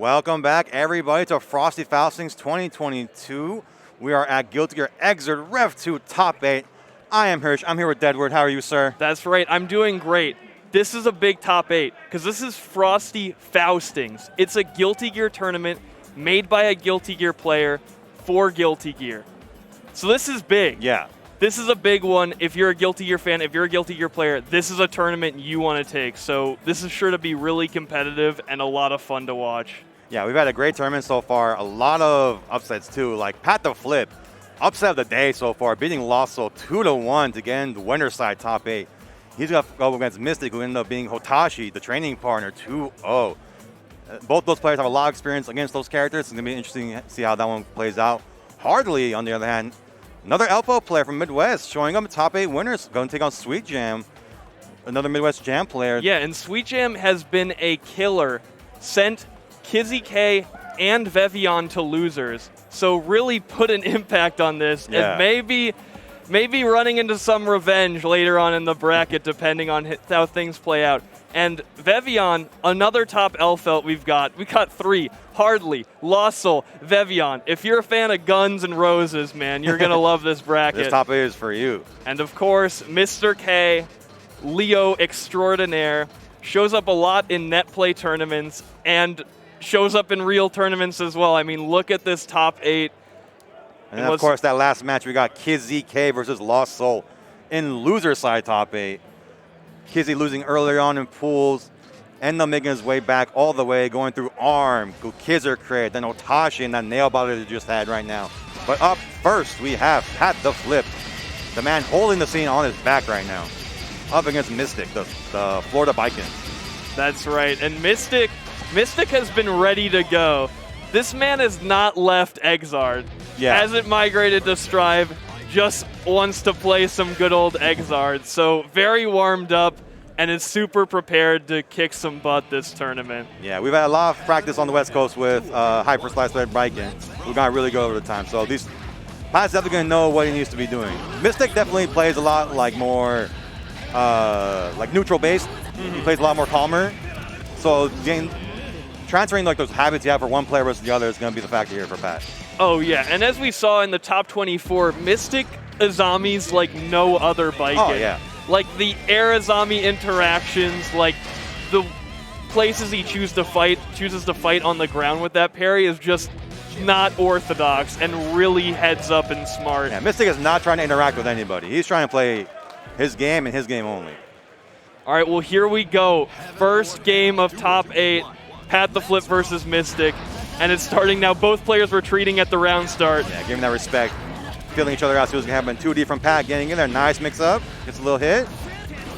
Welcome back, everybody, to Frosty Faustings 2022. We are at Guilty Gear XIV Rev2 Top 8. I am Hirsch. I'm here with Deadwood. How are you, sir? That's right. I'm doing great. This is a big Top 8 because this is Frosty Faustings. It's a Guilty Gear tournament made by a Guilty Gear player for Guilty Gear. So this is big. Yeah. This is a big one. If you're a Guilty Gear fan, if you're a Guilty Gear player, this is a tournament you want to take. So this is sure to be really competitive and a lot of fun to watch. Yeah, we've had a great tournament so far. A lot of upsets, too. Like Pat the Flip, upset of the day so far, beating Lostl 2-1 to get in the winner's side Top 8. He's going to go against Mystic, who ended up being Hotashi, the training partner, 2-0. Both those players have a lot of experience against those characters. It's going to be interesting to see how that one plays out. Hardly, on the other hand, another Elfo player from Midwest showing up at Top 8 winners, going to take on Sweet Jam, another Midwest Jam player. Yeah, and Sweet Jam has been a killer, sent Kizzyk and Vevion to losers. So really put an impact on this, and maybe running into some revenge later on in the bracket, depending on how things play out. And Vevion, another top Elfelt we got three. Hardly, Lostl, Vevion. If you're a fan of Guns and Roses, man, you're going to love this bracket. This Top 8 is for you. And of course, Mr. K, Leo extraordinaire, shows up a lot in net play tournaments and shows up in real tournaments as well. I mean, look at this Top 8. And then, of course, that last match, we got Kizzyk versus Lostl in loser side Top 8. Kizzy losing earlier on in pools, ended up making his way back all the way, going through Arm, Kizzer crit, then Otashi, and that nail biter they just had right now. But up first, we have Pat the Flip, the man holding the scene on his back right now, up against Mystic, the Florida Vikings. That's right, and Mystic has been ready to go. This man has not left XIV. Yeah. Hasn't migrated to Strive, just wants to play some good old XIV. So very warmed up and is super prepared to kick some butt this tournament. Yeah, we've had a lot of practice on the West Coast with Hyper Slice Red Vikings. We've got really good over the time. So these Pat's definitely going to know what he needs to be doing. Mystic definitely plays a lot like more like neutral based. He plays a lot more calmer. So transferring like those habits you have for one player versus the other is going to be the factor here for Pat. Oh yeah, and as we saw in the top 24, Mystic Azami's like no other Viking. Oh yeah. Like the air Azami interactions, like the places he chooses to fight on the ground with that parry is just not orthodox and really heads up and smart. Yeah, Mystic is not trying to interact with anybody. He's trying to play his game and his game only. All right, well here we go. First game of Top 8, Pat the Flip versus Mystic. And it's starting now. Both players retreating at the round start. Yeah, giving that respect. Feeling each other out. See what's going to happen. 2D from Pat getting in there. Nice mix up. Gets a little hit.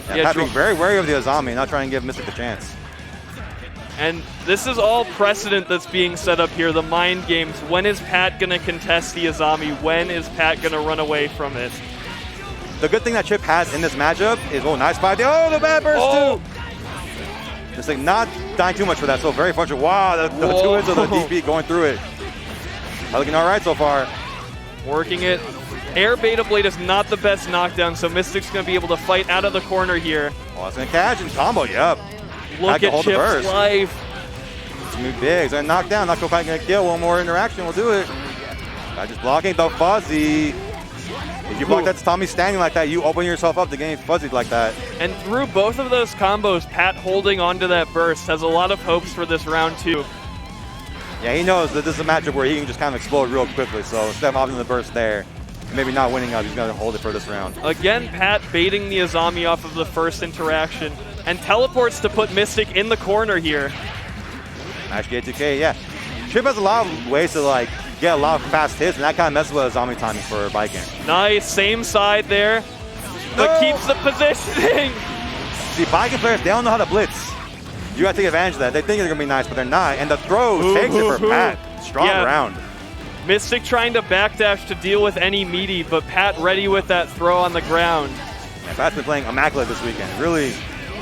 Yeah, Pat being very wary of the Azami, not trying to give Mystic a chance. And this is all precedent that's being set up here. The mind games. When is Pat going to contest the Azami? When is Pat going to run away from it? The good thing that Chip has in this matchup is, nice 5D. Oh, the bad burst too. Just like not dying too much for that, so very fortunate. Wow, the two hits of the DP going through it. Looking all right so far. Working it. Air Beta Blade is not the best knockdown, so Mystic's going to be able to fight out of the corner here. Oh, it's going to catch and combo, yep. Look at Chip's life. It's going to be big. It's going to knock down. Not going to kill. One more interaction will do it. Guy just blocking the fuzzy. If you block that Tommy standing like that, you open yourself up to getting fuzzied like that. And through both of those combos, Pat holding onto that burst has a lot of hopes for this round too. Yeah, he knows that this is a matchup where he can just kind of explode real quickly. So instead of opting the burst there, maybe not winning up, he's going to hold it for this round. Again, Pat baiting the Azami off of the first interaction and teleports to put Mystic in the corner here. Match G2K, yeah. Chip has a lot of ways to get a lot of fast hits, and that kind of messes with Azami timing for Viking. Nice, same side there, but keeps the positioning. See, Viking players, they don't know how to blitz. You got to take advantage of that. They think they're going to be nice, but they're not. And the throw takes it for Pat. Strong round. Mystic trying to backdash to deal with any meaty, but Pat ready with that throw on the ground. Yeah, Pat's been playing immaculate this weekend. Really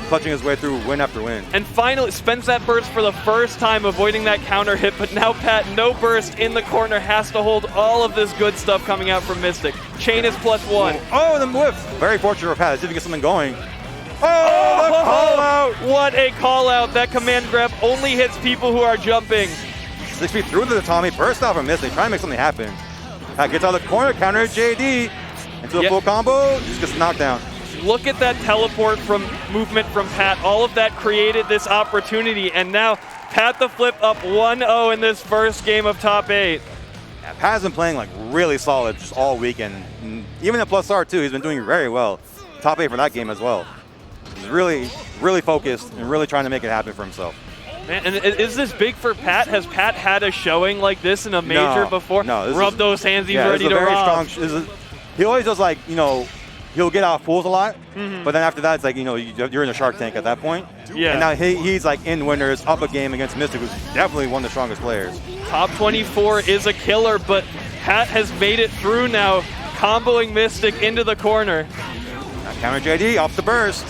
clutching his way through win after win. And finally spends that burst for the first time, avoiding that counter hit, but now Pat, no burst in the corner, has to hold all of this good stuff coming out from Mystic. Chain is +1. Oh, the whiff. Very fortunate for Pat. Let's see if he gets something going. Oh, the call out. What a call out. That command grab only hits people who are jumping. 6 feet through the Tommy, burst out from Mystic, trying to make something happen. Pat gets out of the corner, counter JD into a full combo, just gets knocked down. Look at that teleport from movement from Pat. All of that created this opportunity, and now Pat the Flip up 1-0 in this first game of top 8. Yeah, Pat has been playing like really solid just all weekend. And even at Plus R2, he's been doing very well. Top 8 for that game as well. He's really, really focused and really trying to make it happen for himself. Man, and is this big for Pat? Has Pat had a showing like this in a major before? No. Rub those hands, he's ready to rob. He always does like, he'll get out of pools a lot, but then after that, it's like, you're in a Shark Tank at that point. Yeah. And now he's like in winners, up a game against Mystic, who's definitely one of the strongest players. Top 24 is a killer, but Pat has made it through now, comboing Mystic into the corner. Now counter JD, off the burst.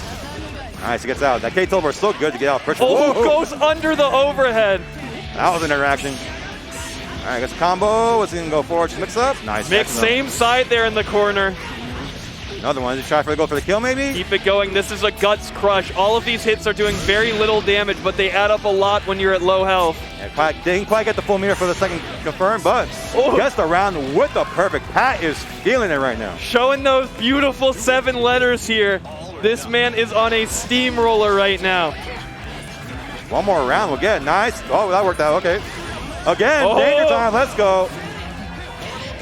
Nice, he gets out. That K Tilburst so good to get out pressure. Oh, goes under the overhead. That was an interaction. All right, gets a combo. What's he going to go forward? Just mix up. Nice. Mix, same side there in the corner. Another one. Just try to go for the kill, maybe? Keep it going. This is a guts crush. All of these hits are doing very little damage, but they add up a lot when you're at low health. Yeah, didn't quite get the full meter for the second confirm, but gets the round with the perfect. Pat is feeling it right now. Showing those beautiful 7 letters here. This man is on a steamroller right now. One more round we'll get. Nice. Oh, that worked out. Okay. Again, danger time. Let's go.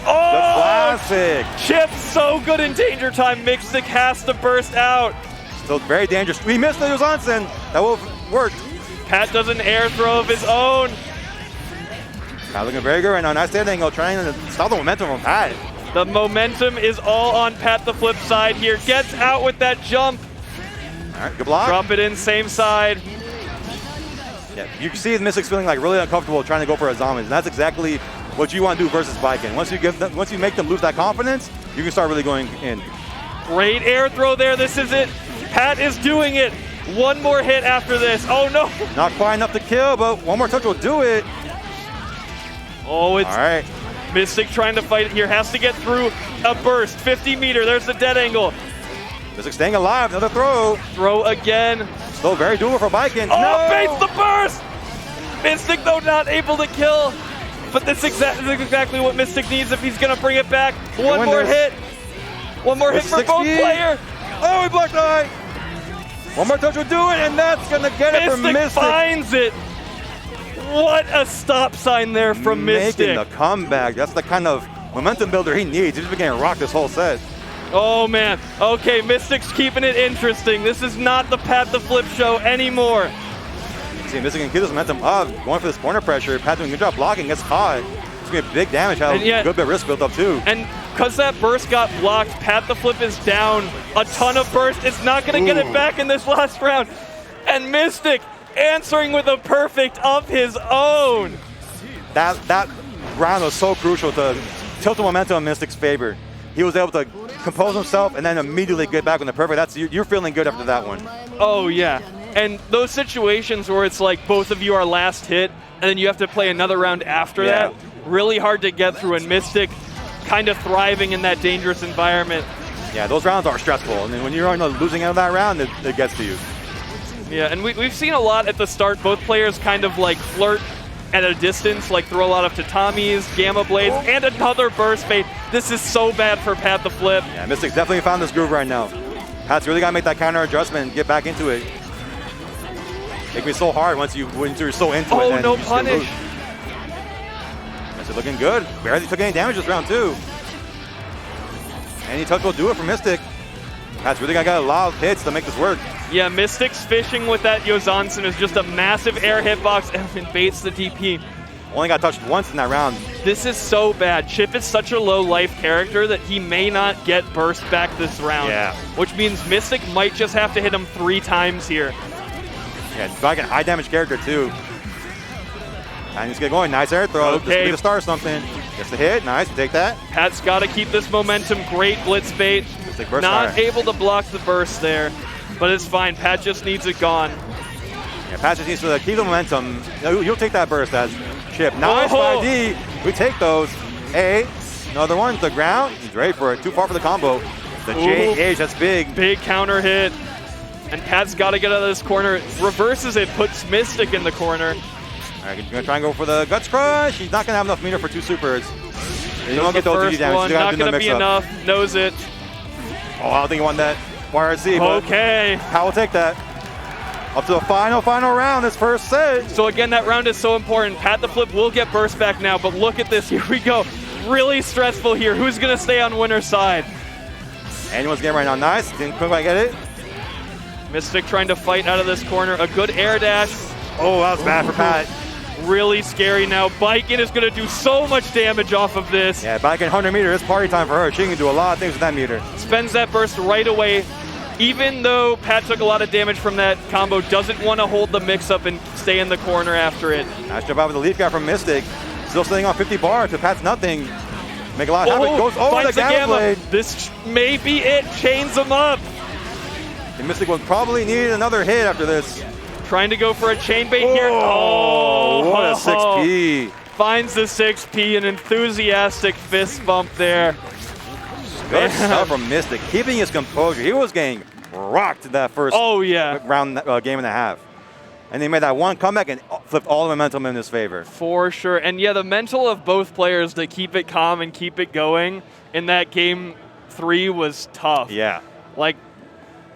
Oh! The classic. Chip so good in danger time. Mystic has to burst out. Still very dangerous. We missed the Johnson. That will have worked. Pat does an air throw of his own. Pat looking very good right now. Nice stand angle, trying to stop the momentum from Pat. The momentum is all on Pat the Flip side here. Gets out with that jump. All right, good block. Drop it in, same side. Yeah, you can see Mystic's feeling like really uncomfortable trying to go for a zombie, and that's exactly what you want to do versus Viking. Once you make them lose that confidence, you can start really going in. Great air throw there. This is it. Pat is doing it. One more hit after this. Oh no! Not quite enough to kill, but one more touch will do it. Oh, it's all right. Mystic trying to fight it here. Has to get through a burst. 50 meter. There's the dead angle. Mystic staying alive. Another throw. Throw again. Still very doable for Viking. Oh, no! baits the burst! Mystic, though, not able to kill. But this is exactly what Mystic needs if he's going to bring it back. One more hit. One more hit for both players. Oh, he blocked the eye. One more touch will do it, and that's going to get it from Mystic. Mystic finds it. What a stop sign there from Mystic. Making the comeback. That's the kind of momentum builder he needs. He's been getting rocked this whole set. Oh, man. Okay, Mystic's keeping it interesting. This is not the Pat the Flip show anymore. See, Mystic can keep this momentum up, going for this corner pressure. Pat doing a good job blocking, gets caught. It's going to be big damage. Have a good bit of risk built up, too. And because that burst got blocked, Pat the Flip is down a ton of burst. It's not going to get it back in this last round. And Mystic answering with a perfect of his own. That round was so crucial to tilt the momentum in Mystic's favor. He was able to compose himself and then immediately get back on the perfect. You're feeling good after that one. Oh, yeah. And those situations where it's like both of you are last hit and then you have to play another round after that, really hard to get through. And Mystic kind of thriving in that dangerous environment. Yeah, those rounds are stressful. And then when you're losing out of that round, it gets to you. Yeah, and we've seen a lot at the start. Both players kind of like flirt at a distance, like throw a lot of tatamis, gamma blades, and another burst bait. This is so bad for Pat the Flip. Yeah, Mystic's definitely found this groove right now. Pat's really got to make that counter adjustment and get back into it. It can be so hard once you're so into it. Oh, no punish. Mystic looking good. Barely took any damage this round, too. Any touch will do it for Mystic. Pat's really got a lot of hits to make this work. Yeah, Mystic's fishing with that Yozansen is just a massive air hitbox and baits the DP. Only got touched once in that round. This is so bad. Chip is such a low life character that he may not get burst back this round. Yeah. Which means Mystic might just have to hit him 3 times here. Yeah, like a high damage character too. And he's get going. Nice air throw. Okay. This could be the start or something. Gets the hit. Nice. Take that. Pat's got to keep this momentum. Great blitz bait. Not able to block the burst there, but it's fine. Pat just needs it gone. Yeah, Pat just needs to keep the momentum. You'll take that burst as Chip. Nice 5D. We take those. Another one to the ground. He's ready for it. Too far for the combo. The JH, that's big. Big counter hit. And Pat's got to get out of this corner. Reverses it, puts Mystic in the corner. All right, he's going to try and go for the Guts Crush. He's not going to have enough meter for 2 supers. You don't get those 2D damage. Not going to be enough. Knows it. Oh, I don't think he won that YRC. Okay. Pat will take that. Up to the final round, this first set. So again, that round is so important. Pat the Flip will get burst back now, but look at this. Here we go. Really stressful here. Who's going to stay on winner's side? Anyone's game right now. Nice. Didn't quite get it. Mystic trying to fight out of this corner. A good air dash. Oh, that was bad for Pat. Really scary now. Biken is going to do so much damage off of this. Yeah, Biken 100 meter. It's party time for her. She can do a lot of things with that meter. Spends that burst right away. Even though Pat took a lot of damage from that combo, doesn't want to hold the mix-up and stay in the corner after it. Nice jump out with the lead guy from Mystic. Still sitting on 50 bar to Pat's nothing. Make a lot happen. Goes over the Gamma Blade. This may be it. Chains him up. And Mystic will probably need another hit after this. Trying to go for a chain bait here. Oh, what a 6P. Finds the 6P, an enthusiastic fist bump there. Good stuff from Mystic, keeping his composure. He was getting rocked that first round, game and a half. And they made that one comeback and flipped all the momentum in his favor. For sure. And yeah, the mental of both players to keep it calm and keep it going in that game 3 was tough. Yeah. Like,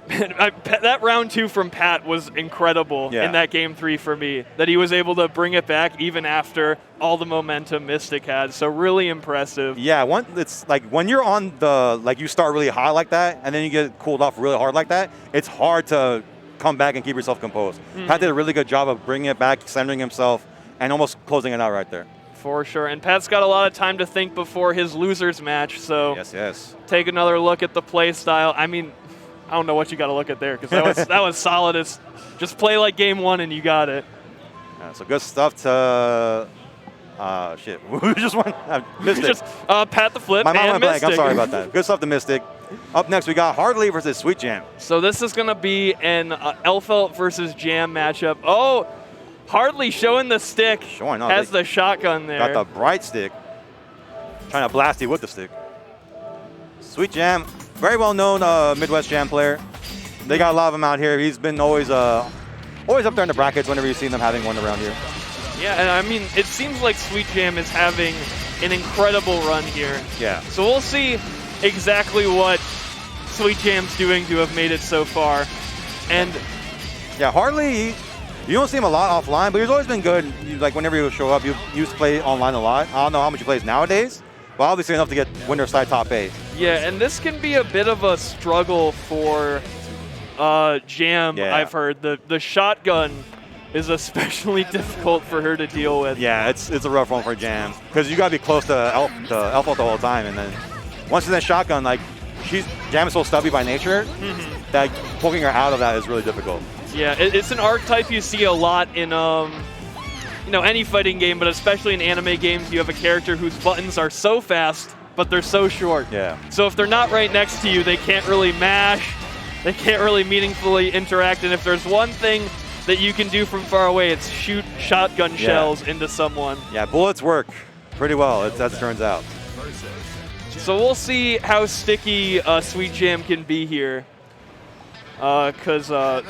that round 2 from Pat was incredible in that game 3 for me. That he was able to bring it back even after all the momentum Mystic had. So really impressive. Yeah, it's like when you're on the, like you start really hot like that and then you get cooled off really hard like that, it's hard to come back and keep yourself composed. Pat did a really good job of bringing it back, centering himself, and almost closing it out right there. For sure. And Pat's got a lot of time to think before his losers match. So yes. Take another look at the play style. I mean, I don't know what you got to look at there because that was solid. It's just play like game 1 and you got it. Yeah, so good stuff to shit. We just won Mystic. Pat the Flip. My mind and went blank. Mystic. I'm sorry about that. Good stuff to Mystic. Up next, we got Hardly versus Sweet Jam. So this is going to be an Elfelt versus Jam matchup. Oh, Hardly showing the stick. Has the shotgun there. Got the bright stick. Trying to blast you with the stick. Sweet Jam. Very well-known Midwest Jam player. They got a lot of them out here. He's been always up there in the brackets whenever you've seen them having one around here. Yeah, and I mean, it seems like Sweet Jam is having an incredible run here. Yeah. So we'll see exactly what Sweet Jam's doing to have made it so far. And yeah, Hardly, you don't see him a lot offline, but he's always been good. Like whenever he would show up, you used to play online a lot. I don't know how much he plays nowadays, but obviously enough to get winner side top 8. Yeah, and this can be a bit of a struggle for Jam, I've heard. The shotgun is especially difficult for her to deal with. Yeah, it's a rough one for Jam because you got to be close to Elfelt the whole time, and then once she's in shotgun, like Jam is so stubby by nature that poking her out of that is really difficult. Yeah, it's an archetype you see a lot in any fighting game, but especially in anime games. You have a character whose buttons are so fast, but they're so short. Yeah. So if they're not right next to you, they can't really mash. They can't really meaningfully interact. And if there's one thing that you can do from far away, it's shoot shotgun shells into someone. Yeah, bullets work pretty well, as it turns out. So we'll see how sticky Sweet Jam can be here. Because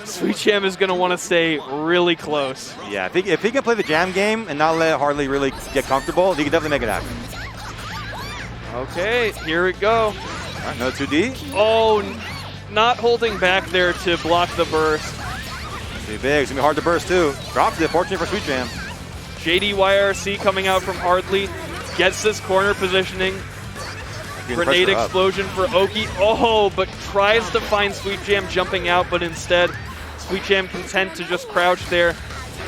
Sweet Jam is going to want to stay really close. Yeah, if he can play the Jam game and not let Hardly really get comfortable, he can definitely make it happen. Okay, here we go. All right, another 2D. Oh, not holding back there to block the burst. Too big. It's going to be hard to burst, too. Drops it. Fortunate for Sweet Jam. JDYRC coming out from Hardly. Gets this corner positioning. Grenade explosion for Oki. Oh, but tries to find Sweet Jam jumping out, but instead, Sweet Jam content to just crouch there.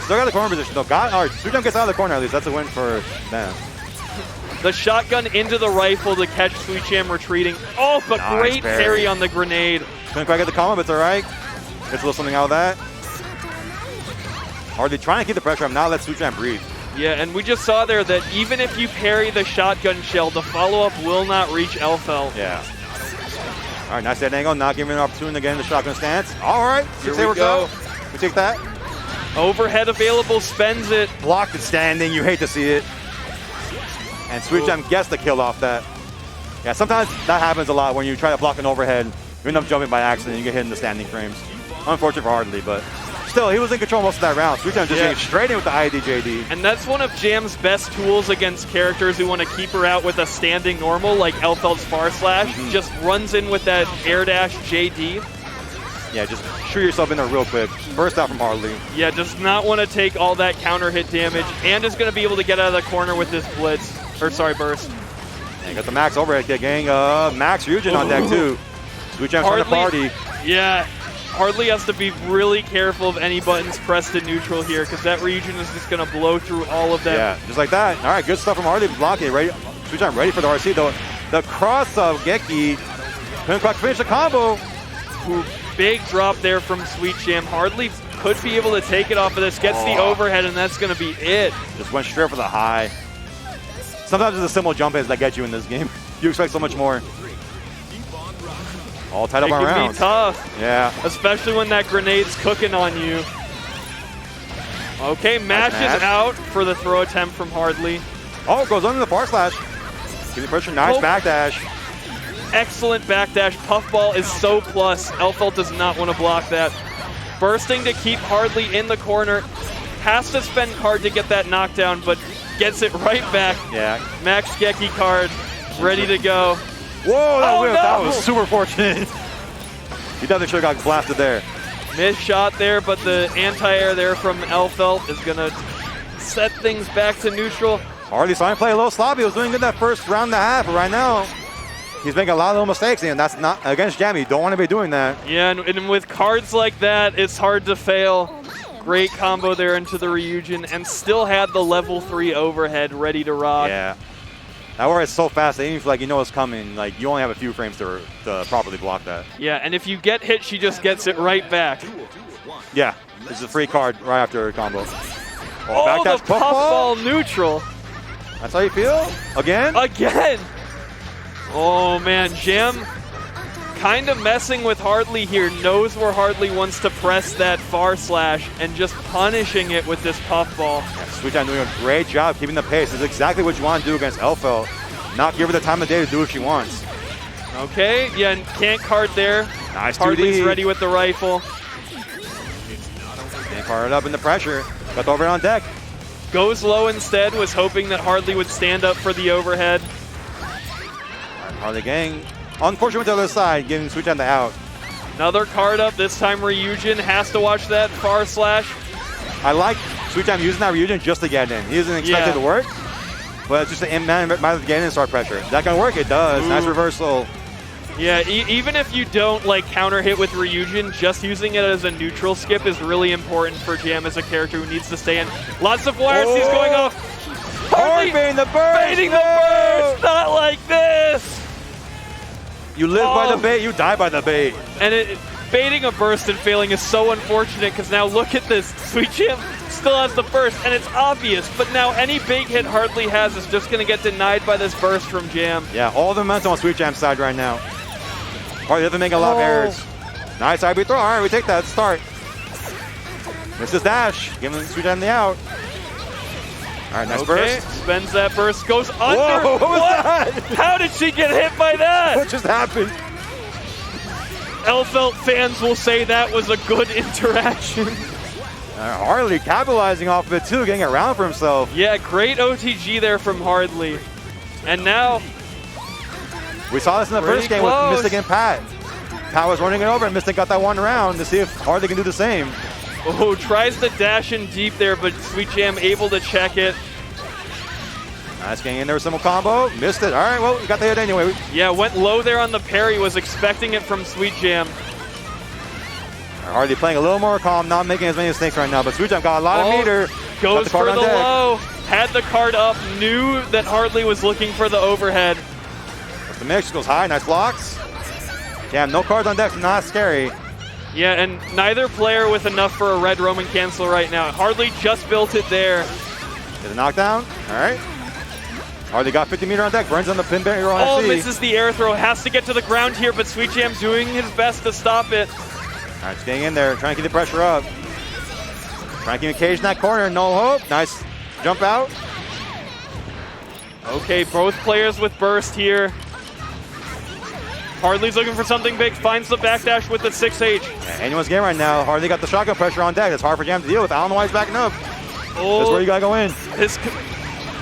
Still got the corner position, though. All right, Sweet Jam gets out of the corner, at least. That's a win for them. The shotgun into the rifle to catch Sweet Jam retreating. Oh, but nice great parry on the grenade. Couldn't quite get the combo, but it's all right. Gets a little something out of that. Hardly trying to keep the pressure up, now let Sweet Jam breathe. Yeah, and we just saw there that even if you parry the shotgun shell, the follow-up will not reach Elfelt. Yeah. All right, nice dead angle, not giving an opportunity to get in the shotgun stance. All right, here we go. We take that. Overhead available, spends it. Blocked and standing, you hate to see it. And Sweet Jam gets the kill off that. Yeah, sometimes that happens a lot when you try to block an overhead, you end up jumping by accident and you get hit in the standing frames. Unfortunate for Hardly, but Still, he was in control most of that round. Sweet Jam just getting straight in with the IDJD. And that's one of Jam's best tools against characters who want to keep her out with a standing normal, like Elfeld's Far Slash. Just runs in with that air dash JD. Yeah, just shoot yourself in there real quick. Burst out from Harley. Yeah, does not want to take all that counter hit damage, and is going to be able to get out of the corner with this blitz. Or sorry, burst. And got the max overhead kick, gang. Max Ryujin on deck too. Sweet Jam's trying to party. Yeah, Harley has to be really careful of any buttons pressed in neutral here, because that Ryujin is just going to blow through all of them. Yeah, just like that. All right, good stuff from Harley. Blocking ready. Sweet Jam ready for the RC though. The cross of Geki. Couldn't quite finish the combo. Ooh, big drop there from Sweet Jam. Harley could be able to take it off of this. Gets the overhead, and that's going to be it. Just went straight for the high. Sometimes it's the simple jump hits that get you in this game. You expect so much more. All tied up on rounds. It can be tough. Yeah. Especially when that grenade's cooking on you. Okay, mashes out for the throw attempt from Harley. Oh, goes under the far slash. Getting pressure, nice backdash. Excellent backdash. Puffball is so plus. Elfeld does not want to block that. Bursting to keep Harley in the corner. Has to spend card to get that knockdown, but gets it right back. Yeah. Max Geki card, ready to go. Whoa, that was super fortunate. He definitely should have got blasted there. Missed shot there, but the anti-air there from Elfeld is going to set things back to neutral. Harley starting to play a little sloppy. He was doing good that first round and a half, but right now, he's making a lot of little mistakes, and that's not against Jammy. You don't want to be doing that. Yeah, and with cards like that, it's hard to fail. Great combo there into the Ryujin, and still had the level 3 overhead ready to rock. Yeah. That war is so fast that even if like you know it's coming, like you only have a few frames to properly block that. Yeah, and if you get hit, she just gets it right back. Yeah, this is a free card right after her combo. Oh, the puffball neutral. That's how you feel? Again? Again! Oh man, Jam kind of messing with Harley here, knows where Harley wants to press that far slash and just punishing it with this puffball. Yeah, Sweet Jam doing a great job keeping the pace. This is exactly what you want to do against Elfeld. Not give her the time of day to do what she wants. Okay, yeah, and can't card there. Nice 2D. Harley's ready with the rifle. Can't card it up in the pressure. Got the overhead on deck. Goes low instead, was hoping that Harley would stand up for the overhead. Right, Harley gang. Unfortunately, to the other side, giving Sweet Jam the out. Another card up, this time Ryujin has to watch that far slash. I like Sweet Jam using that Ryujin just to get in. He doesn't expect it to work, but it's just a matter of getting in and start pressure. Is that going to work? It does. Ooh. Nice reversal. Yeah, even if you don't like counter hit with Ryujin, just using it as a neutral skip is really important for Jam as a character who needs to stay in. Lots of wires, he's going off. Harley baiting the burst! Baiting the burst! Not like this! You live by the bait, you die by the bait. And baiting a burst and failing is so unfortunate because now look at this. Sweet Jam still has the burst, and it's obvious, but now any big hit Harley has is just going to get denied by this burst from Jam. Yeah, all the momentum on Sweet Jam's side right now. Harley doesn't make a lot of errors. Nice IB throw. All right, we take that. Start. Misses dash. Giving Sweet Jam the out. All right, nice burst. Spends that burst. Goes under. Whoa, what was that? How did she get hit by that? What just happened? Elfeld fans will say that was a good interaction. Harley capitalizing off of it too, getting around for himself. Yeah, great OTG there from Harley. And now... We saw this in the first game with Mystic and Pat. Pat was running it over and Mystic got that one round to see if Harley can do the same. Oh, tries to dash in deep there, but Sweet Jam able to check it. Nice getting in there with simple combo. Missed it. All right, well, you got the hit anyway. Yeah, went low there on the parry, was expecting it from Sweet Jam. Harley playing a little more calm, not making as many mistakes right now, but Sweet Jam got a lot of meter. Goes for the low. Had the card up, knew that Harley was looking for the overhead. The mix goes high, nice blocks. Damn, no cards on deck, not scary. Yeah, and neither player with enough for a red Roman cancel right now. Harley just built it there. Get a knockdown, all right. Harley got 50 meter on deck, burns on the pin barrier on Oh, misses the air throw, has to get to the ground here, but Sweet Jam doing his best to stop it. All right, staying in there, trying to keep the pressure up. Trying to keep Cage in that corner, no hope. Nice jump out. Okay, both players with burst here. Harley's looking for something big, finds the backdash with the 6H. Yeah, anyone's game right now. Harley got the shotgun pressure on deck. It's hard for Jam to deal with. I don't know why he's backing up. Oh, that's where you gotta go in. And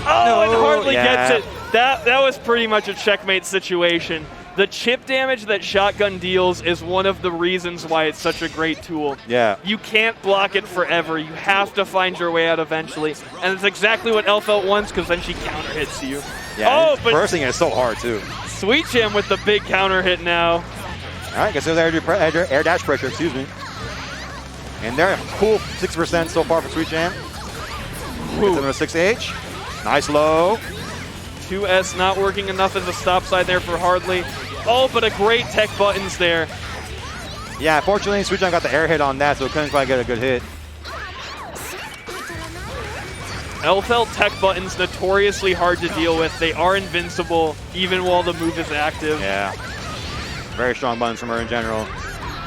Harley gets it. That was pretty much a checkmate situation. The chip damage that shotgun deals is one of the reasons why it's such a great tool. Yeah. You can't block it forever. You have to find your way out eventually. And it's exactly what Elfelt wants, because then she counter hits you. Yeah, but bursting it is so hard too. Sweet Jam with the big counter hit now. All right, guess there's air dash pressure, excuse me. And they're cool 6% so far for Sweet Jam. Gets another 6H. Nice low. 2S not working enough as a stop side there for Harley. Oh, but a great tech buttons there. Yeah, fortunately, Sweet Jam got the air hit on that, so it couldn't quite get a good hit. Elfelt tech buttons notoriously hard to deal with. They are invincible even while the move is active. Yeah. Very strong buttons from her in general.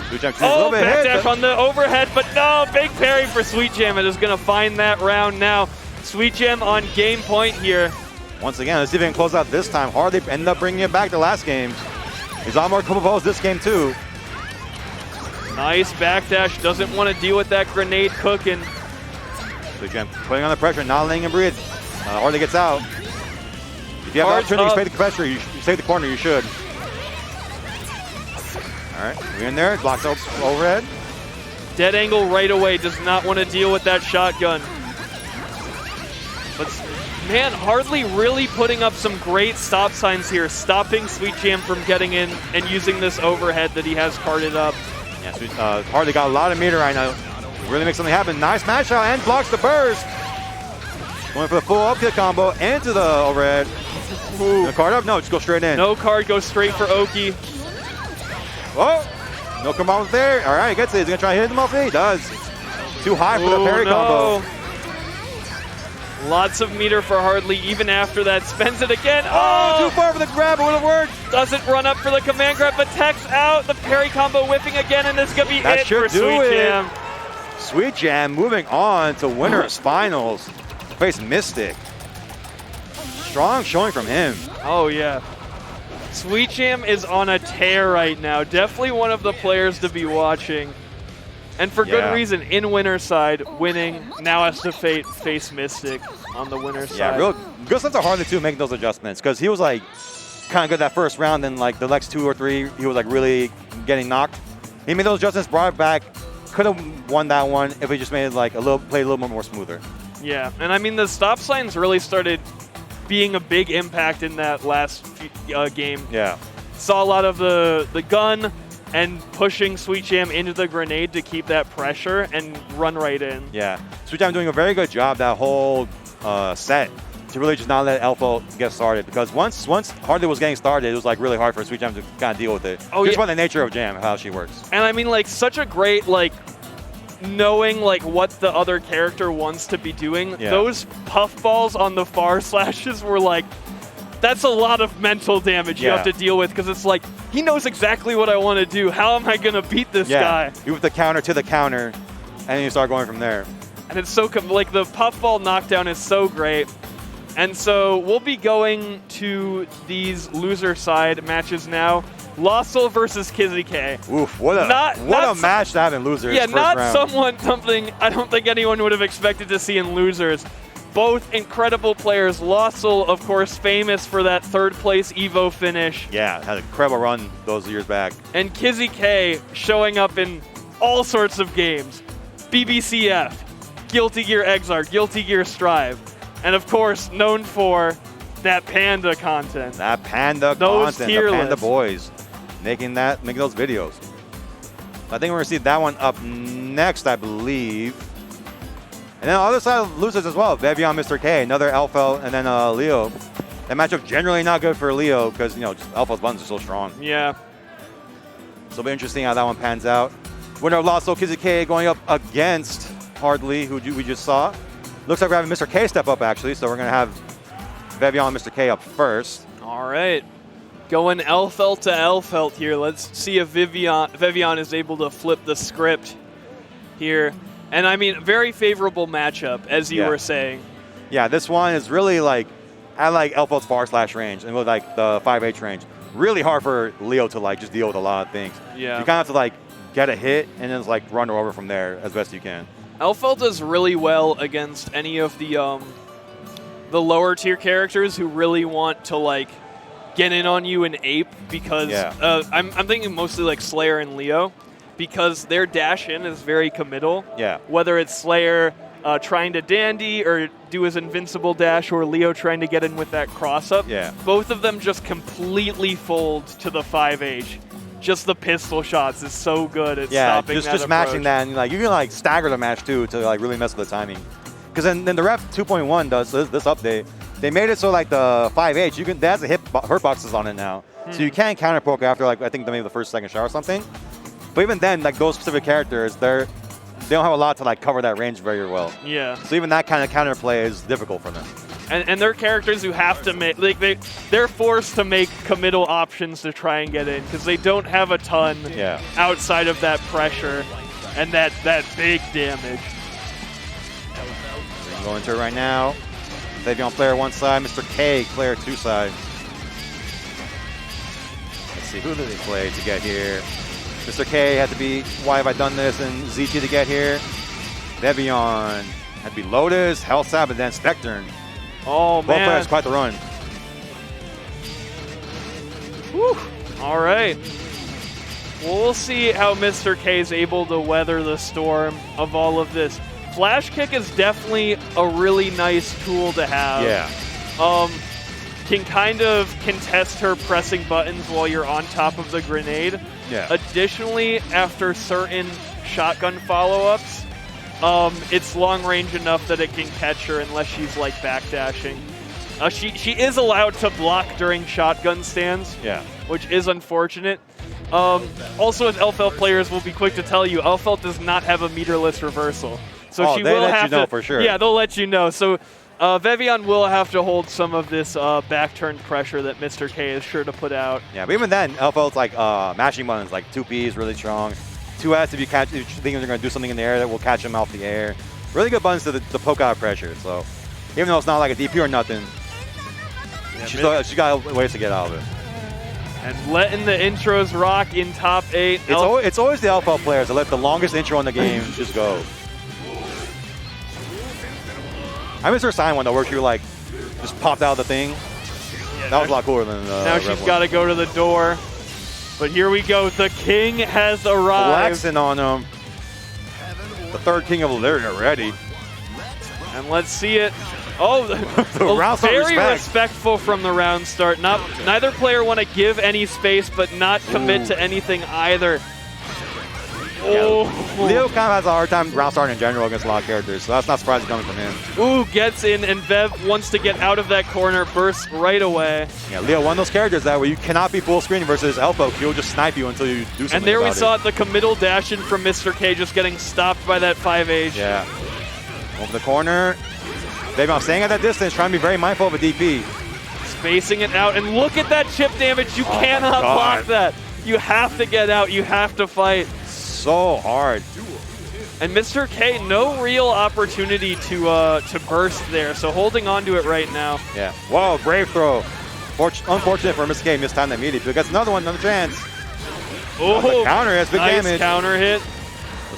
Sweet Jam a little bit hit. Backdash on the overhead, but no, big parry for Sweet Jam. It is going to find that round now. Sweet Jam on game point here. Once again, let's see if they can close out this time. Harley ended up bringing it back the last game. He's on more couple balls this game too. Nice backdash. Doesn't want to deal with that grenade cooking. Sweet Jam putting on the pressure, not letting him breathe. Harley gets out. If you have the opportunity to save the pressure, you save the corner, you should. All right, we're in there. Blocks overhead. Dead angle right away. Does not want to deal with that shotgun. But man, Harley really putting up some great stop signs here, stopping Sweet Jam from getting in and using this overhead that he has carded up. Yeah, Harley got a lot of meter right now. Really makes something happen. Nice match out and blocks the burst. Going for the full up kick combo into the overhead. No card up? No, just go straight in. No card, goes straight for Oki. Oh, no combos there. All right, gets it. He's going to try to hit him off. He does. Too high for the parry combo. Lots of meter for Harley even after that. Spends it again. Oh, too far for the grab. It would have worked. Doesn't run up for the command grab, but tech's out. The parry combo whipping again, and this is going to be it for Sweet Jam. Sweet Jam moving on to winners finals. Face Mystic. Strong showing from him. Oh, yeah. Sweet Jam is on a tear right now. Definitely one of the players to be watching. And for good reason, in winner's side, winning, now has to face Mystic on the winner's side. Yeah, real good sense of Harley too making those adjustments, because he was like kind of good that first round, and like the next 2 or 3, he was like really getting knocked. He made those adjustments, brought it back, could have won that one if he just made it like played a little more smoother. Yeah, and I mean the stop signs really started being a big impact in that last game. Yeah. Saw a lot of the gun and pushing Sweet Jam into the grenade to keep that pressure and run right in. Yeah, Sweet Jam doing a very good job that whole set to really just not let Elfelt get started, because once Harley was getting started, it was like really hard for Sweet Jam to kind of deal with it. Just by the nature of Jam, how she works. And I mean, like, such a great, like, knowing like what the other character wants to be doing. Yeah. Those puffballs on the far slashes were like, that's a lot of mental damage you have to deal with, because it's like, he knows exactly what I want to do. How am I going to beat this guy? You with the counter to the counter, and then you start going from there. And it's so, like, the puffball knockdown is so great. And so we'll be going to these loser side matches now. Lostl versus Kizzyk. Oof, what a match to have in losers. Yeah, not round. something I don't think anyone would have expected to see in losers. Both incredible players. Lostl, of course, famous for that third place EVO finish. Yeah, had an incredible run those years back. And Kizzyk showing up in all sorts of games. BBCF, Guilty Gear XIV, Guilty Gear Strive. And of course, known for that Panda content. That Panda those content, the Panda boys, making those videos. I think we're gonna see that one up next, I believe. And then on the other side of losers as well, Vevion, Mr. K, another Elfelt, and then Leo. That matchup generally not good for Leo because, you know, just Elfelt's buttons are so strong. Yeah. So it'll be interesting how that one pans out. Winner of Lostl, Kizzyk going up against Harley, who we just saw. Looks like we're having Mr. K step up, actually, so we're going to have Vevion and Mr. K up first. All right. Going Elfelt to Elfelt here. Let's see if Vevion is able to flip the script here. And I mean, very favorable matchup, as you were saying. Yeah, this one is really like, I like Elfelt's far slash range and with like the 5H range. really hard for Leo to like just deal with a lot of things. Yeah. You kind of have to like get a hit and then just like run her over from there as best you can. Elfelt does really well against any of the lower tier characters who really want to like get in on you and ape because I'm thinking mostly like Slayer and Leo because their dash in is very committal. Yeah. Whether it's Slayer trying to dandy or do his invincible dash or Leo trying to get in with that cross up. Yeah. Both of them just completely fold to the 5H. Just the pistol shots is so good at stopping that just matching that, and like you can like stagger the match too to like really mess with the timing. Because then the Rev 2.1 does this update. They made it so like the 5H, you can that has a hurt boxes on it now, so you can't counter poke after like I think maybe the first second shot or something. But even then, like those specific characters, they don't have a lot to like cover that range very well. Yeah. So even that kind of counterplay is difficult for them. And they're characters who have to make, like they're forced to make committal options to try and get in because they don't have a ton outside of that pressure and that big damage. We're going to it right now. Fabian player 1 side, Mr. K player 2 side. Let's see, who did they play to get here? Mr. K had to be Why Have I Done This and ZT to get here. Vevion had to be Lotus, Hellsab, and then Spectre. Oh, man. Both players quite the run. Whew. All right. Well, we'll see how Mr. K is able to weather the storm of all of this. Flash Kick is definitely a really nice tool to have. Yeah. Can kind of contest her pressing buttons while you're on top of the grenade. Yeah. Additionally, after certain shotgun follow-ups, it's long range enough that it can catch her unless she's like backdashing. She is allowed to block during shotgun stands, which is unfortunate. Also, as Elfelt players will be quick to tell you, Elfelt does not have a meterless reversal. So she will have to. Know for sure. Yeah, they'll let you know. So Vevion will have to hold some of this back-turned pressure that Mr. K is sure to put out. Yeah, but even then, Elfelt's like mashing buttons, like 2P is really strong. 2S if you think they're going to do something in the air that will catch them off the air. Really good buttons to poke out pressure. So even though it's not like a DP or nothing, she got ways to get out of it. And letting the intros rock in top 8. It's always the Elfelt players that let the longest intro in the game just go. I miss her sign one though, where she like just popped out of the thing. Yeah, that was a lot cooler than now she's got to go to the door. But here we go. The king has arrived. Flexing on him. The third king of Illyria ready. And let's see it. Oh, very respectful from the round start. Neither player want to give any space, but not commit to anything either. Yeah, Leo kind of has a hard time round starting in general against a lot of characters, so that's not surprising coming from him. Ooh, gets in, and Vev wants to get out of that corner, bursts right away. Yeah, Leo, one of those characters that where you cannot be full screen versus Elfo. He'll just snipe you until you do something. And there we saw the committal dash in from Mr. K just getting stopped by that 5H. Yeah. Over the corner. Baby, I'm staying at that distance, trying to be very mindful of a DP. Spacing it out, and look at that chip damage. You cannot block that. You have to get out. You have to fight. So hard. And Mr. K, no real opportunity to burst there, so holding on to it right now. Yeah. Whoa, brave throw. Unfortunate for Mr. K, missed time that meaty, but gets another chance. Oh, counter hits big nice damage. Counter hit.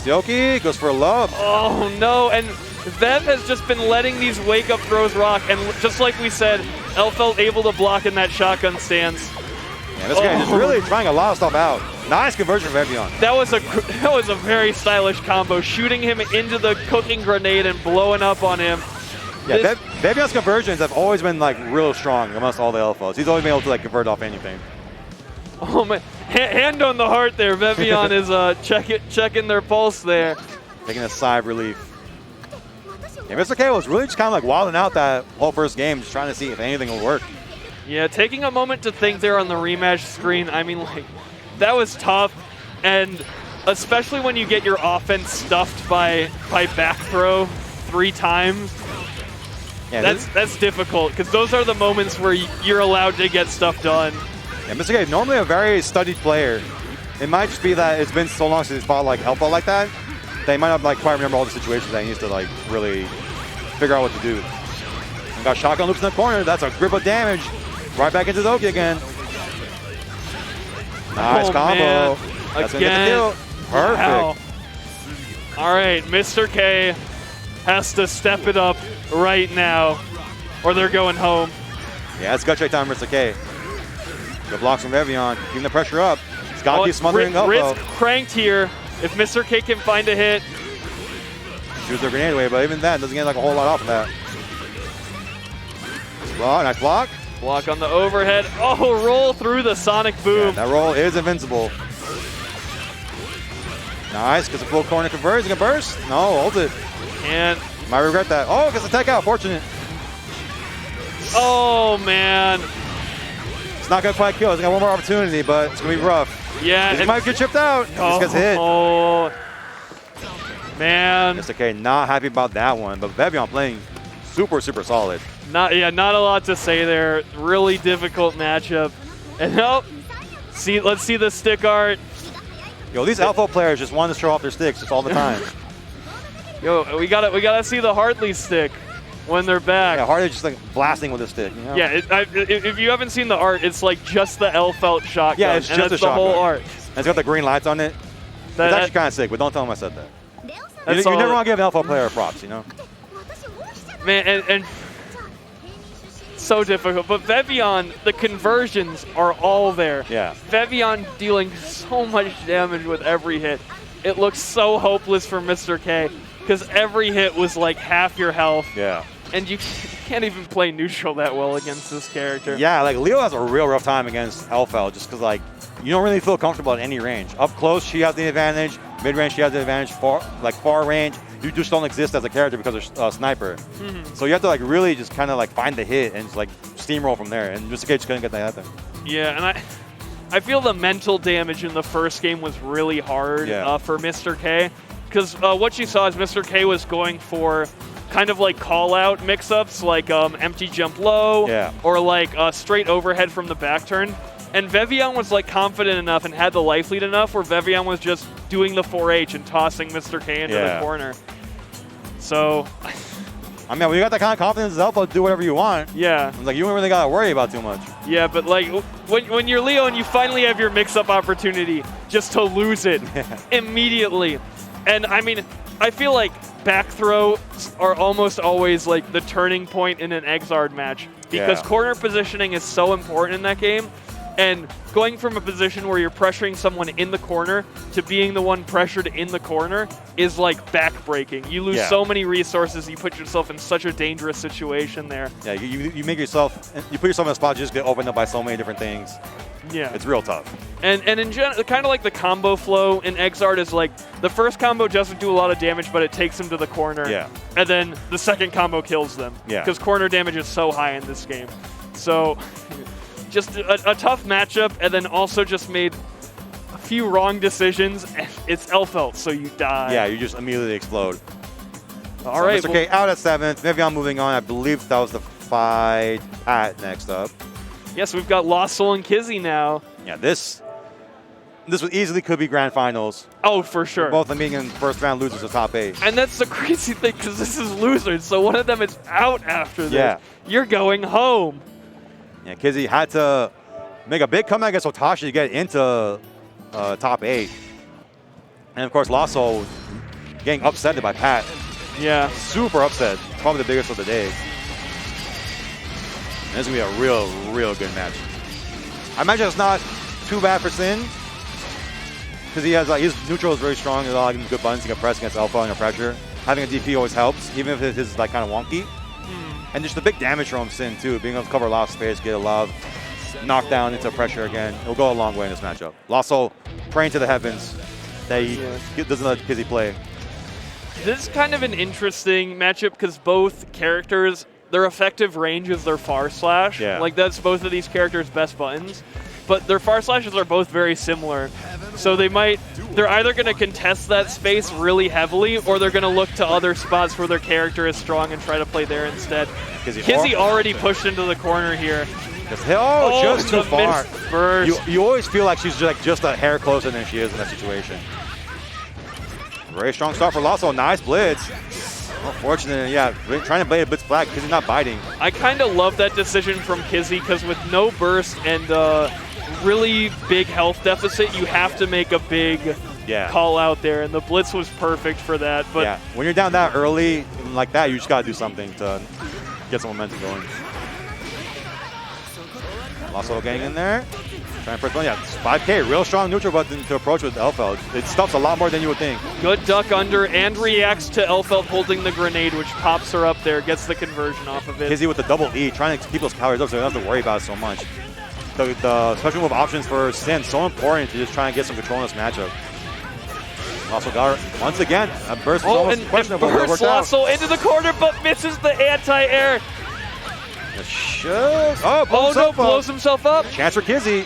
Yoki goes for a love. Oh no, and Vev has just been letting these wake-up throws rock, and just like we said, Elfelt able to block in that shotgun stance. Yeah, this guy is really trying a lot of stuff out. Nice conversion from Vevion. That was a very stylish combo, shooting him into the cooking grenade and blowing up on him. Yeah, Vevion's conversions have always been like real strong amongst all the Elfos. He's always been able to like convert off anything. Oh man, hand on the heart there. Vevion is checking their pulse there. Taking a sigh of relief. Yeah, Mr. K was really just kind of like wilding out that whole first game, just trying to see if anything will work. Yeah, taking a moment to think there on the rematch screen. I mean, like, that was tough, and especially when you get your offense stuffed by back throw 3 times. Yeah, that's difficult, because those are the moments where you're allowed to get stuff done. Yeah, Mr. K, normally a very studied player. It might just be that it's been so long since he's fought like Elfo like that. They might not like quite remember all the situations that he needs to like really figure out what to do. And got shotgun loops in the corner. That's a grip of damage. Right back into Doki again. Nice combo. Man. That's Again. gonna get the kill. Perfect. Wow. All right, Mr. K has to step it up right now, or they're going home. Yeah, it's gut check time, Mr. K. Good blocks from Evian, keeping the pressure up. He's got to keep smothering up, Risk cranked here. If Mr. K can find a hit. Shoots their grenade away, but even that doesn't get like a whole lot off of that. Nice block. Block on the overhead. Oh, roll through the sonic boom. Yeah, that roll is invincible. Nice, gets a full corner converts. He can burst. No, hold it. And might regret that. Oh, gets a tech out. Fortunate. Oh, man. It's not going to quite kill. He's got one more opportunity, but it's going to be rough. Yeah. He might get chipped out. He just gets hit. Oh, man. Mr. K not happy about that one, but Vevion playing super, super solid. Not a lot to say there. Really difficult matchup. And let's see the stick art. Yo, these alpha players just want to show off their sticks just all the time. Yo, we gotta see the Hartley stick when they're back. Yeah, Hartley just like blasting with a stick. You know? Yeah, if you haven't seen the art, it's like just the L-felt shotgun. Yeah, it's just and that's the the whole shotgun. art. And it's got the green lights on it. It's actually kind of sick, but don't tell him I said that. You never want to give an alpha player props, you know? Man, and so difficult. But Vevion, the conversions are all there. Yeah. Vevion dealing so much damage with every hit. It looks so hopeless for Mr. K because every hit was like half your health. Yeah. And you can't even play neutral that well against this character. Yeah, like Leo has a real rough time against Elfel just because like you don't really feel comfortable at any range. Up close, she has the advantage. Mid range, she has the advantage. Far range, you just don't exist as a character because of sniper. So you have to like really just kind of like find the hit and just like steamroll from there. And Mr. K just couldn't get that happen. Yeah, and I feel the mental damage in the first game was really hard for Mr. K because what you saw is Mr. K was going for kind of like call-out mix-ups like empty jump low or like straight overhead from the back turn. And Vevion was like confident enough and had the life lead enough where Vevion was just doing the 4H and tossing Mr. K into the corner. So, I mean, when you got that kind of confidence, Zelda, do whatever you want. Yeah. Like, you don't really got to worry about too much. Yeah, but like, when you're Leo and you finally have your mix-up opportunity, just to lose it immediately. And I mean, I feel like back throw are almost always like the turning point in an XIV match because corner positioning is so important in that game. And going from a position where you're pressuring someone in the corner to being the one pressured in the corner is like back-breaking. You lose so many resources. You put yourself in such a dangerous situation there. Yeah, you make yourself, you put yourself in a spot you just get opened up by so many different things. Yeah. It's real tough. And in general, kind of like the combo flow in XIV is like the first combo doesn't do a lot of damage, but it takes them to the corner. Yeah. And then the second combo kills them. Yeah. Because corner damage is so high in this game. So just a tough matchup, and then also just made a few wrong decisions, and it's Elfelt, so you die. Yeah, you just immediately explode. All right. Mr. K out at 7th. Vevion moving on. I believe that was the fight at next up. Yes, we've got Lostl and Kizzy now. Yeah, this easily could be grand finals. Oh, for sure. Both of them being in first round losers of top 8. And that's the crazy thing, because this is losers, so one of them is out after this. Yeah. You're going home. Yeah, Kizzy had to make a big comeback against Otashi to get into top 8. And of course, Lostl getting upset by Pat. Yeah. Super upset. Probably the biggest of the day. And this is going to be a real, real good match. I imagine it's not too bad for Sin. Because he has his neutral is very strong. There's a lot of good buttons he can press against Alpha under pressure. Having a DP always helps, even if his is like kind of wonky. And just the big damage from Sin too, being able to cover a lot of space, get a lot of knockdown into pressure again. It'll go a long way in this matchup. Lostl praying to the heavens that he doesn't let Kizzy play. This is kind of an interesting matchup because both characters, their effective range is their far slash. Yeah. Like that's both of these characters' best buttons. But their far slashes are both very similar. So they're either going to contest that space really heavily, or they're going to look to other spots where their character is strong and try to play there instead. Kizzy already pushed into the corner here. Just too far. Burst. You always feel like she's just a hair closer than she is in that situation. Very strong start for Lostl. Nice blitz. Unfortunately, trying to play a blitz flag because he's not biting. I kind of love that decision from Kizzy because with no burst and really big health deficit, you have to make a big call out there, and the blitz was perfect for that. But yeah, when you're down that early like that, you just gotta do something to get some momentum going. Lostl getting in there. Trying to press one. Yeah, 5K, real strong neutral button to approach with Elfeld. It stuffs a lot more than you would think. Good duck under and reacts to Elfeld holding the grenade, which pops her up there, gets the conversion off of it. Kizzy with the double E, trying to keep those calories up so you don't have to worry about it so much. The special move options for Sin, so important to just try and get some control in this matchup. Also got her, once again, a burst was almost questionable. Burst Lostl into the corner, but misses the anti-air. Blows himself up. Chance for Kizzy.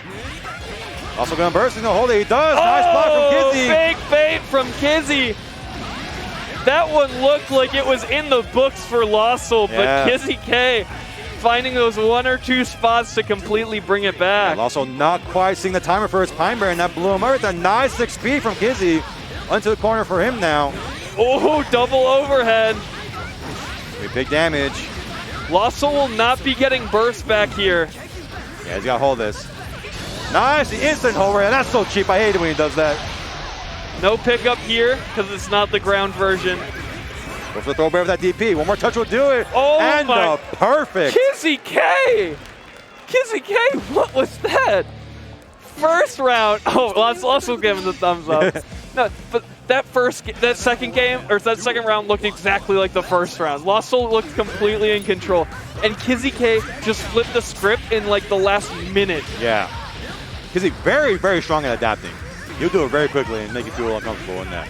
Also going to burst, he's going to hold it. He does. Nice block from Kizzy. Big bait from Kizzy. That one looked like it was in the books for Lostl, but Kizzyk finding those 1 or 2 spots to completely bring it back. Lostl not quite seeing the timer for his Pine Bear, and that blew him out. A nice 6P from Kizzy. Onto the corner for him now. Oh, double overhead. Big damage. Lostl will not be getting burst back here. Yeah, he's got to hold this. Nice, the instant overhead. That's so cheap. I hate it when he does that. No pickup here because it's not the ground version. Go for the throw bear with that DP. One more touch will do it. Oh, and my. Perfect. Kizzyk! Kizzyk, what was that? First round. Oh, Lostl gave him the thumbs up. No, but that second round looked exactly like the first round. Lostl looked completely in control, and Kizzyk just flipped the script in like the last minute. Yeah, Kizzy very, very strong at adapting. He'll do it very quickly and make you feel uncomfortable in that.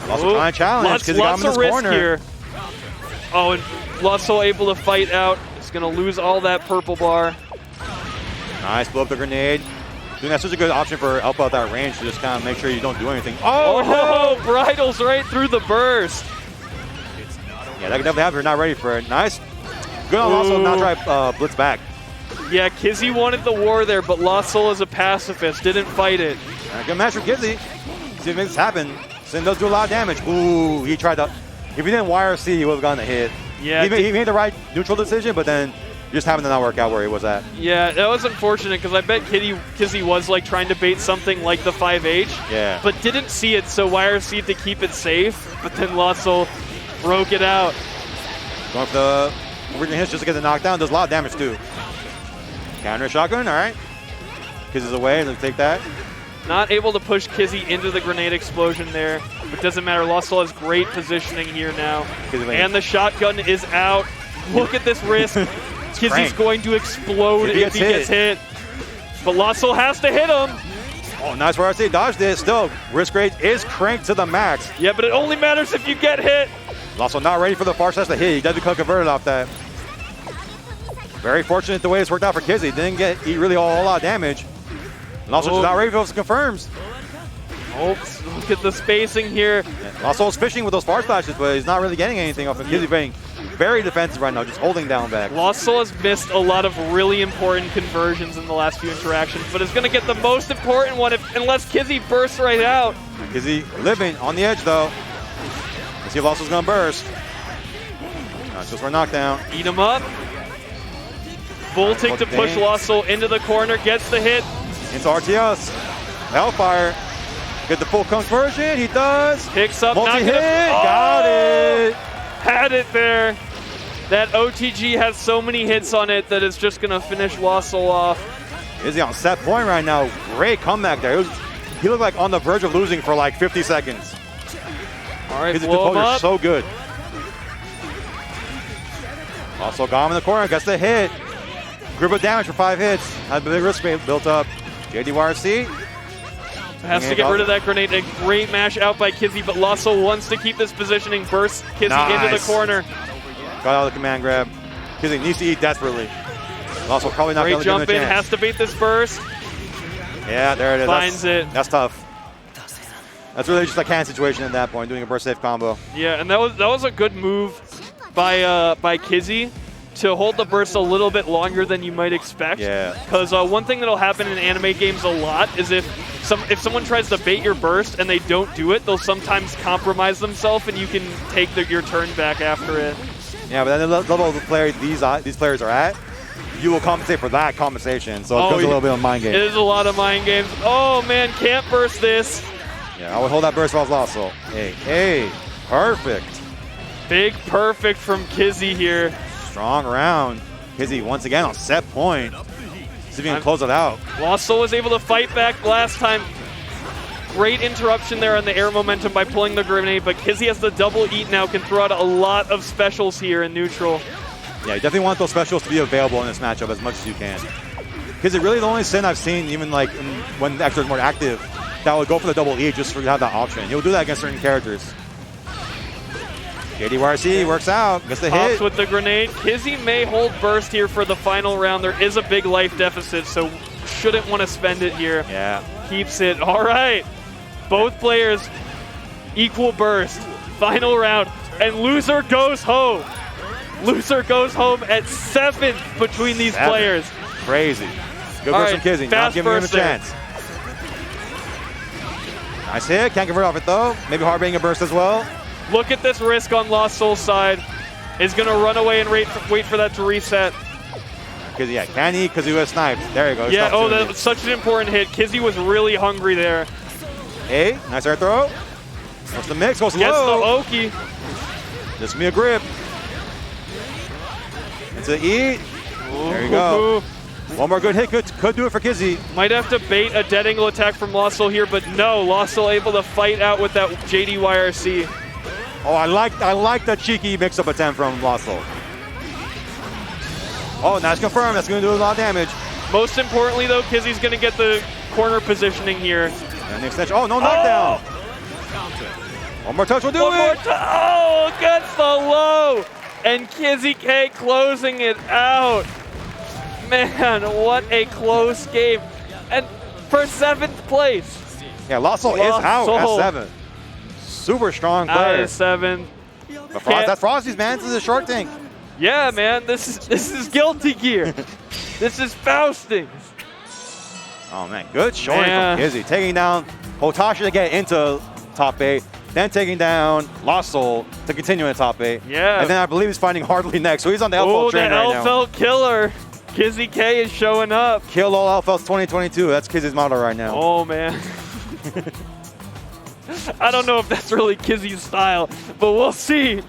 Lostl trying to challenge. Kizzy got him in this corner. Here. Oh, and Lostl able to fight out. He's gonna lose all that purple bar. Nice, blow up the grenade. I think that's such a good option for Elfeld at that range to just kind of make sure you don't do anything. Oh, no! Bridles right through the burst. Yeah, that could definitely happen if you're not ready for it. Nice. Good on Lostl not try blitz back. Yeah, Kizzy wanted the war there, but Lostl is a pacifist, didn't fight it. Good match for Kizzy. See if this happen. Sin does do a lot of damage. Ooh, he tried to. If he didn't YRC, he would have gotten a hit. Yeah, he made the right neutral decision, but then just happened to not work out where he was at. Yeah, that was unfortunate because I bet Kizzy was like trying to bait something like the 5H. Yeah. But didn't see it, so YRC'd to keep it safe. But then Lostl broke it out. Going for the original hits just to get the knockdown. Does a lot of damage too. Counter shotgun, all right. Kizzy's away, let's take that. Not able to push Kizzy into the grenade explosion there. But doesn't matter, Lostl has great positioning here now. And the shotgun is out. Look at this risk. Kizzy's going to explode if he gets hit. But Lostl has to hit him. Oh, nice for RC. Dodged it. Still, risk rate is cranked to the max. Yeah, but it only matters if you get hit. Lostl not ready for the far side to hit. He does become converted off that. Very fortunate the way it's worked out for Kizzy. Didn't eat really a whole lot of damage. Lostl just not ready for those confirms. Oh, look at the spacing here. Yeah, Lostl's fishing with those far splashes, but he's not really getting anything off of Kizzy being very defensive right now, just holding down back. Lostl has missed a lot of really important conversions in the last few interactions, but is going to get the most important one unless Kizzy bursts right out. Kizzy living on the edge, though. Let's see if Lostl's going to burst. Not just for a knockdown. Eat him up. Bolting to push Lostl into the corner, gets the hit. Into RTS. Hellfire. Get the full conversion. He does. Picks up. Multi-hit. Got it. Had it there. That OTG has so many hits on it that it's just going to finish Lostl off. Is he on set point right now? Great comeback there. He looked like on the verge of losing for like 50 seconds. All right, his blow him up. So good. Also got him in the corner. Gets the hit. Group of damage for 5 hits. Had a big risk built up. JDYRC. Has to get rid of that grenade. A great mash out by Kizzy, but Lostl wants to keep this positioning. Burst Kizzy into the corner. Got out of the command grab. Kizzy needs to eat desperately. Lostl probably not going to give him a chance. Great jump in. Has to beat this burst. Yeah, there it is. Finds it. That's tough. That's really just a can situation at that point, doing a burst safe combo. Yeah, and that was a good move by Kizzy to hold the burst a little bit longer than you might expect. Yeah. Because one thing that'll happen in anime games a lot is if someone tries to bait your burst and they don't do it, they'll sometimes compromise themselves and you can take your turn back after it. Yeah, but then the level of the player these players are at, you will compensate for that compensation. So it goes a little bit of mind game. It is a lot of mind games. Oh, man, can't burst this. Yeah, I would hold that burst if I was Lostl. Hey, perfect. Big perfect from Kizzy here. Strong round. Kizzy once again on set point. See if he can close it out. Lostl was able to fight back last time. Great interruption there on the air momentum by pulling the grenade, but Kizzy has the double eat now, can throw out a lot of specials here in neutral. Yeah, you definitely want those specials to be available in this matchup as much as you can. Kizzy really the only Sin I've seen, even like when the actor is more active, that would go for the double E just for you to have that option. He'll do that against certain characters. JDYRC works out, gets the hit. With the grenade. Kizzy may hold burst here for the final round. There is a big life deficit, so shouldn't want to spend it here. Yeah. Keeps it. All right. Both players equal burst. Final round. And loser goes home. Loser goes home at 7th between these players. Crazy. Good burst from Kizzy. Not giving him a chance. Nice hit. Can't convert off it though. Maybe hard-baiting a burst as well. Look at this risk on Lostl's side. Is going to run away and wait for that to reset. Kizzy, yeah, can he? Because he was sniped. There you go. Yeah, oh, that was such an important hit. Kizzy was really hungry there. Hey, nice air throw. What's the mix? Goes Gets low. the Oki. This will be a grip. It's an E. There you go. One more good hit could do it for Kizzy. Might have to bait a dead angle attack from Lostl here, but no, Lostl able to fight out with that JDYRC. Oh, I like the cheeky mix-up attempt from Lostl. Oh, nice confirm. That's going to do a lot of damage. Most importantly, though, Kizzy's going to get the corner positioning here. And the extension. Oh, no knockdown. One more touch will do it. Oh, gets the low. And Kizzyk closing it out. Man, what a close game. And for 7th place. Yeah, Lostl is out at 7. Super strong player. Out of 7. But that's Frosty's, man. This is a short tank. Yeah, man. This is Guilty Gear. This is Faustings. Oh, man. Good showing from Kizzy. Taking down Hotashi to get into top 8. Then taking down Lostl to continue in top 8. Yeah. And then I believe he's fighting Hardly next. So he's on the LFL train right now. Oh, the LFL killer. Kizzyk is showing up. Kill all LFLs 2022. That's Kizzy's motto right now. Oh, man. I don't know if that's really Kizzy's style, but we'll see.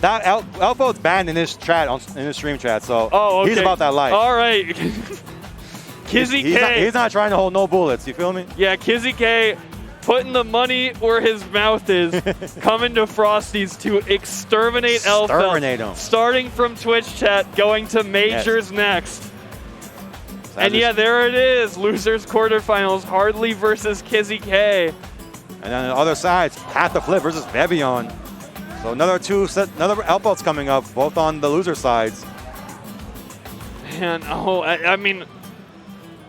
That LFL is banned in his chat, in his stream chat, so he's about that life. All right. Kizzyk. He's not trying to hold no bullets, you feel me? Yeah, Kizzyk putting the money where his mouth is, coming to Frosty's to exterminate LFL. Exterminate him. Starting from Twitch chat, going to Majors next. And yeah, there it is. Losers quarterfinals, Hardly versus Kizzyk. And then on the other side, Path to Flip versus Vevion. So another LFLs coming up, both on the loser sides. Man, I mean,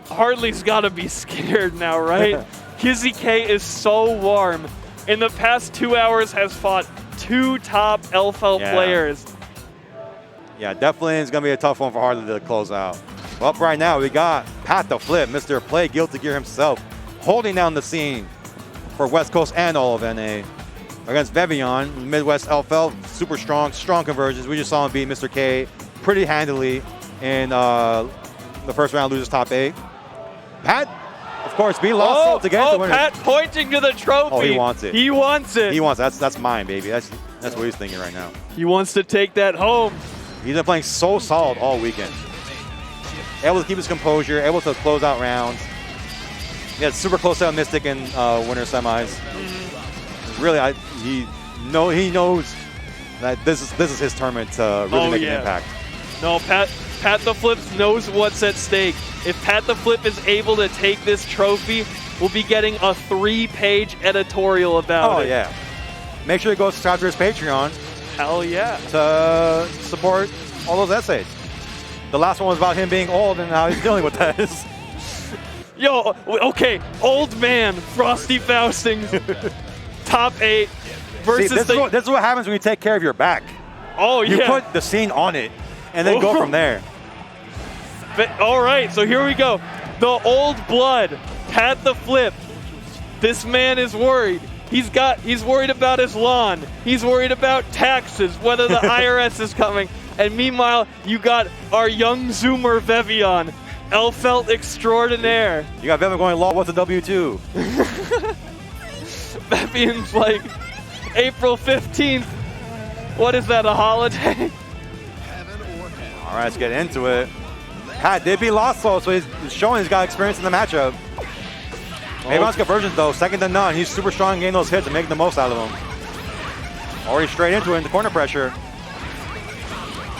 Hardly's got to be scared now, right? Kizzyk is so warm. In the past 2 hours has fought 2 top LFL players. Yeah, definitely it's going to be a tough one for Hardly to close out. Well, up right now, we got Path to Flip, Mr. Play Guilty Gear himself, holding down the scene for West Coast and all of NA. Against Vevion, Midwest LFL, super strong conversions. We just saw him beat Mr. K pretty handily in the first round, losers top 8. Pat, of course, beat Lostl to get the winner. Pat pointing to the trophy. Oh, he wants it. He wants it. He wants it. That's mine, baby. That's what he's thinking right now. He wants to take that home. He's been playing so solid all weekend. Able to keep his composure, able to close out rounds. He had super close out Mystic in winter semis. Really, he knows that this is his tournament to really make an impact. No, Pat the Flips knows what's at stake. If Pat the Flip is able to take this trophy, we'll be getting a 3-page editorial about it. Oh, yeah. Make sure you go subscribe to his Patreon. Hell yeah. To support all those essays. The last one was about him being old and how he's dealing with that. Yo, okay, old man, Frosty Faustings, top 8 versus this is what happens when you take care of your back. Oh, yeah. You put the scene on it and then go from there. But, all right, so here we go. The old blood, Pat the Flip. This man is worried. He's worried about his lawn. He's worried about taxes, whether the IRS is coming. And meanwhile, you got our young Zoomer Vevion, Elfelt extraordinaire. You got Vevion going, lol, what's a W2? Vevion's like, April 15th. What is that, a holiday? All right, let's get into it. Pat did beat Lostl, so he's showing he's got experience in the matchup. Vevion's conversions, though, second to none. He's super strong in getting those hits and making the most out of them. Already straight into it in the corner pressure.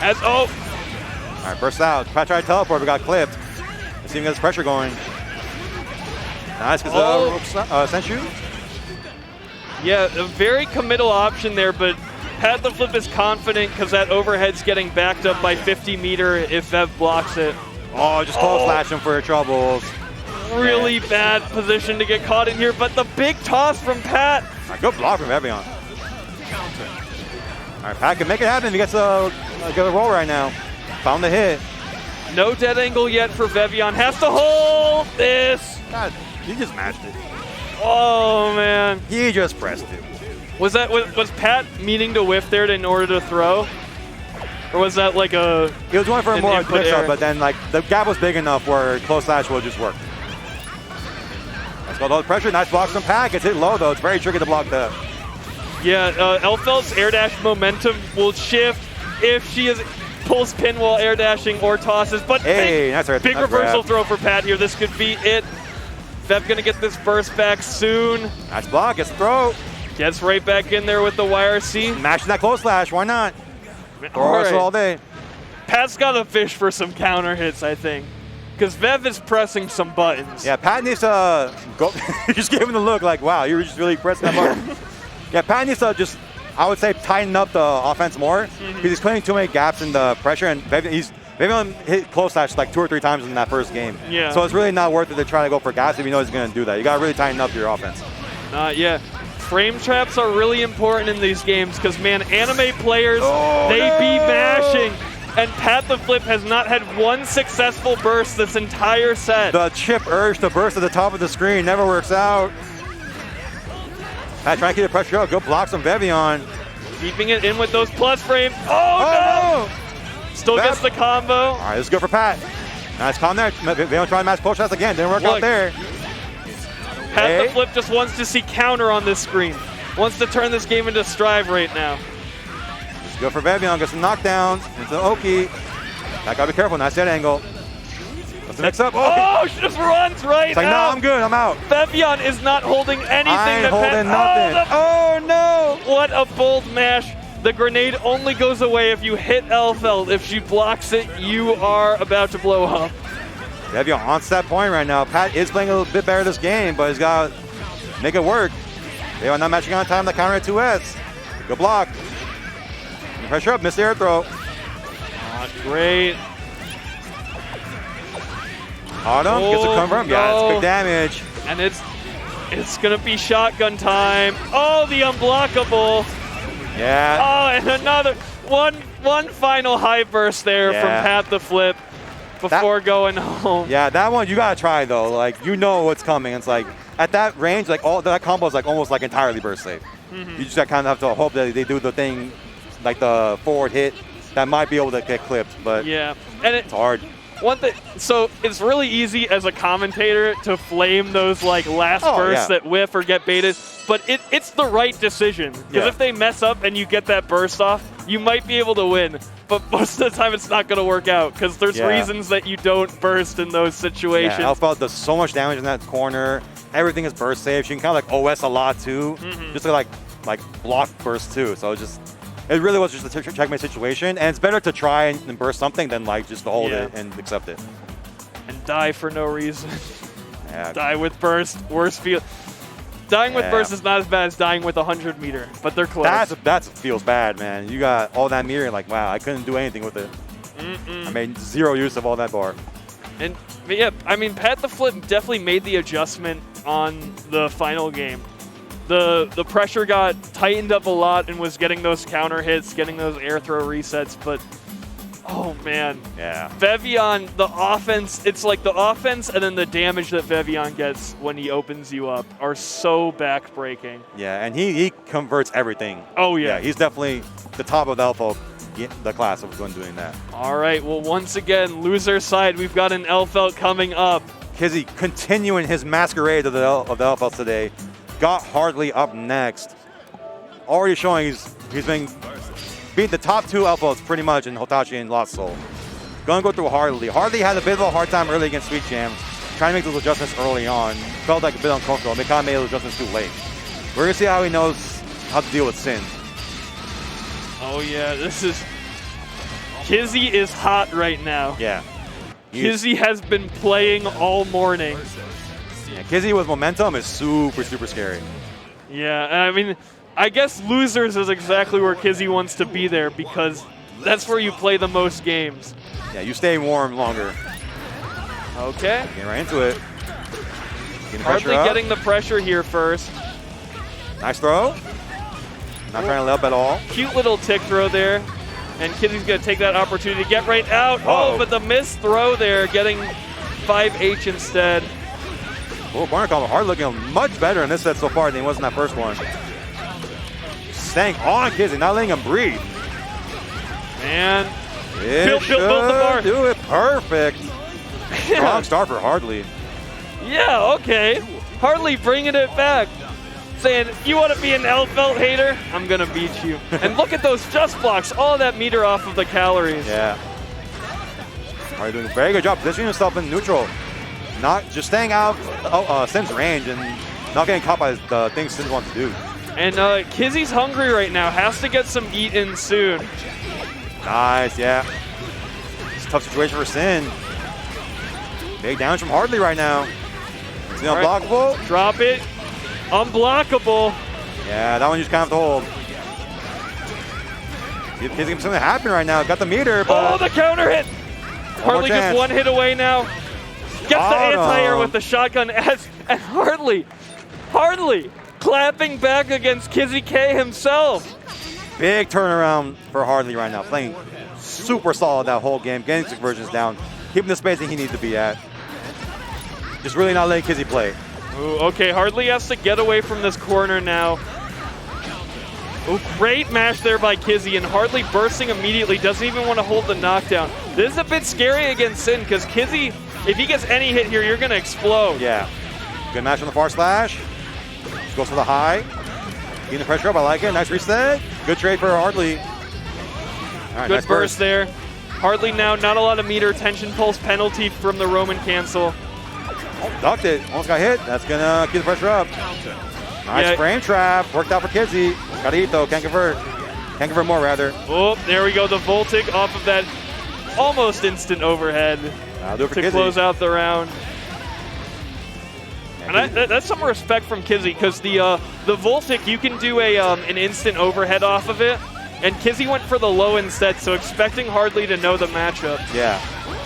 All right, burst out. Pat tried to teleport, but got clipped. Let's see if he gets pressure going. Nice, because Senshu. Yeah, a very committal option there, but Pat the Flip is confident because that overhead's getting backed up by 50 meter if Vev blocks it. Oh, just close slash him for your troubles. Really bad position to get caught in here, but the big toss from Pat. Right, good block from Vevion. All right, Pat can make it happen if he gets a roll right now. Found the hit. No dead angle yet for Vevion. Has to hold this. God, he just matched it. Oh, man. He just pressed it. Was Pat meaning to whiff there in order to throw? Or was that like a... He was going for a more quick shot, error? but then like the gap was big enough where close slash will just work. Let's go, low pressure. Nice blocks from Pat. Gets hit low, though. It's very tricky to block that. Yeah, Elfelt's air dash momentum will shift if she pulls pin while air dashing or tosses. But hey, big reversal throw for Pat here. This could be it. Vev gonna get this burst back soon. Nice block. Gets throw. Gets right back in there with the YRC. Mashing that close slash. Why not? All day. Pat's got to fish for some counter hits, I think. Because Vev is pressing some buttons. Yeah, Pat needs to go. You just gave him the look like, wow, you were just really pressing that button. Yeah, Pat needs to just, I would say, tighten up the offense more. Because he's putting too many gaps in the pressure. And Vevion hit close slash like 2 or 3 times in that first game. Yeah. So it's really not worth it to try to go for gaps if you know he's going to do that. You got to really tighten up your offense. Yeah. Frame traps are really important in these games because, man, anime players, be mashing. And Pat the Flip has not had one successful burst this entire set. The chip urge to burst at the top of the screen never works out. Pat trying to keep the pressure up. Good blocks from Vevion. Keeping it in with those plus frames. Oh, no! Still gets the combo. All right, this is good for Pat. Nice com there. Vevion trying to match pull shots again. Didn't work out there. Pat the Flip just wants to see counter on this screen. Wants to turn this game into Strive right now. Let's go for Vevion. Get some knockdowns into Oki. That gotta be careful. Nice dead angle. Let's mix up. Oh, she just runs right it's like, out. No, I'm good. I'm out. Vevion is not holding anything. I ain't holding nothing. Oh, no. What a bold mash. The grenade only goes away if you hit Elfelt. If she blocks it, you are about to blow up. Vevion on set point right now. Pat is playing a little bit better this game, but he's got to make it work. Vevion not matching on time. The counter at 2S. Good block. Pressure up. Missed the air throw. Great. Autumn gets a confirm. Yeah, it's big damage. And it's going to be shotgun time. Oh, the unblockable. Yeah. Oh, and another one final high burst there from Pat the Flip before going home. Yeah, that one you gotta try though. Like you know what's coming. It's like at that range, like all that combo is like almost like entirely burst safe. You just kind of have to hope that they do the thing, like the forward hit that might be able to get clipped. But yeah, and it's hard. One thing, so it's really easy as a commentator to flame those like last bursts that whiff or get baited, but it's the right decision. Because if they mess up and you get that burst off, you might be able to win. But most of the time it's not going to work out because there's reasons that you don't burst in those situations. Yeah, Elfelt does so much damage in that corner. Everything is burst safe. She can kind of like OS a lot too. Just to like block burst too. So it really was just a checkmate situation, and it's better to try and burst something than like just to hold it and accept it. And die for no reason. Yeah. Die with burst, worst feel. Dying with burst is not as bad as dying with 100 meter, but they're close. That feels bad, man. You got all that meter, and like, wow, I couldn't do anything with it. I made zero use of all that bar. And yeah, I mean, Pat the Flip definitely made the adjustment on the final game. The pressure got tightened up a lot and was getting those counter hits, getting those air throw resets, but oh man. Yeah. Vevion, the offense, it's like the offense and then the damage that Vevion gets when he opens you up are so backbreaking. Yeah, and he converts everything. Oh yeah. Yeah, he's definitely the top of the Alpha the class when doing that. All right, well, once again, loser side, we've got an L-Felt coming up. Kizzy continuing his masquerade of the L-Felts today. Got Hardly up next. Already showing he's been beat the top 2 L-Felts pretty much in Hotachi and Lostl. Gonna go through Hardly. Hardly had a bit of a hard time early against Sweet Jam. Trying to make those adjustments early on. Felt like a bit uncomfortable. They kind of made those adjustments too late. We're gonna see how he knows how to deal with Sin. Oh yeah, Kizzy is hot right now. Yeah. Kizzy has been playing all morning. Yeah, Kizzy with momentum is super, super scary. Yeah, and I mean, I guess losers is exactly where Kizzy wants to be there because that's where you play the most games. Yeah, you stay warm longer. Okay. Getting right into it. Hardly getting the pressure here first. Nice throw. Not trying to let up at all. Cute little tick throw there. And Kizzy's going to take that opportunity to get right out. Whoa. Oh, but the missed throw there, getting 5H instead. Oh, corner combo. Hard looking much better in this set so far than he was in that first one. Staying on Kizzy, not letting him breathe. Man. It built the bar. Do it perfect. Strong start for Hardly. Yeah, okay. Hardly bringing it back. Saying, you want to be an L-Felt hater? I'm going to beat you. And look at those just blocks. All that meter off of the calories. Yeah. Hardly doing a very good job positioning himself in neutral. Not just staying out of Sin's range and not getting caught by the things Sin wants to do. And Kizzy's hungry right now. Has to get some eat in soon. Nice, yeah. It's a tough situation for Sin. Big damage from Hardly right now. Is he unblockable? Right. Drop it. Unblockable. Yeah, that one you just kind of have to hold. Give Kizzy something to happen right now. Got the meter, but... Oh, the counter hit. Hardly just one hit away now. Gets the anti-air with the shotgun. And Hardly clapping back against Kizzyk himself. Big turnaround for Hardly right now. Playing super solid that whole game. Getting conversions down. Keeping the spacing he needs to be at. Just really not letting Kizzy play. Ooh, okay, Hardly has to get away from this corner now. Ooh, great mash there by Kizzy, and Hardly bursting immediately. Doesn't even want to hold the knockdown. This is a bit scary against Sin, because Kizzy, if he gets any hit here, you're going to explode. Yeah. Good mash on the far slash. Goes for the high. Getting the pressure up, I like it. Nice reset. Good trade for Hardly. All right, good nice burst there. Hardly now, not a lot of meter. Tension pulse penalty from the Roman cancel. Oh, ducked it. Almost got hit. That's going to keep the pressure up. Nice frame trap. Worked out for Kizzy. Got to eat, though. Can't convert. Can't convert more, rather. Oh, there we go. The Voltic off of that almost instant overhead I'll do it for Kizzy. Close out the round. And that's some respect from Kizzy, because the Voltic, you can do an instant overhead off of it, and Kizzy went for the low instead, so expecting Hardly to know the matchup. Yeah.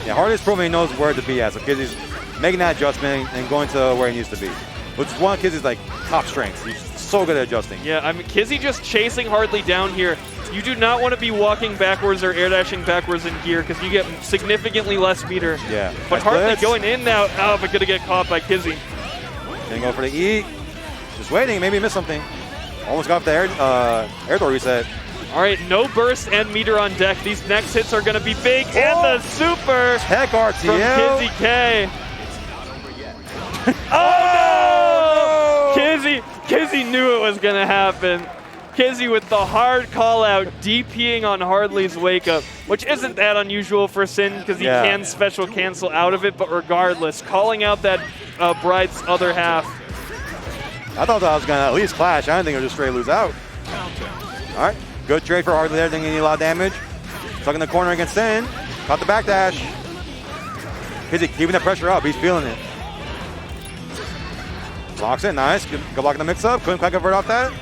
Yeah, Hardly's proving he knows where to be at, so Kizzy's making that adjustment and going to where he needs to be. Which is one of Kizzy's top strengths. He's so good at adjusting. Yeah, I mean, Kizzy just chasing Hardly down here. You do not want to be walking backwards or air dashing backwards in gear, because you get significantly less meter. Yeah. But nice Hardly blitz. going in now. Oh, but going to get caught by Kizzy. Didn't go for the E. Just waiting. Maybe he missed something. Almost got off the air door reset. All right, no burst and meter on deck. These next hits are going to be big. Oh. And the super Tech RTL from Kizzyk. Oh, no! Kizzy knew it was going to happen. Kizzy with the hard call out, DPing on Hardly's wake up, which isn't that unusual for Sin, because he can special cancel out of it, but regardless, calling out that bride's other half. I thought that was going to at least clash. I didn't think it would just straight lose out. All right, good trade for Hardly there. Didn't get any lot of damage. Stuck in the corner against Sin. Caught the backdash. Kizzy keeping the pressure up. He's feeling it. Blocks it, nice. Good block in the mix-up. Couldn't quite convert off that.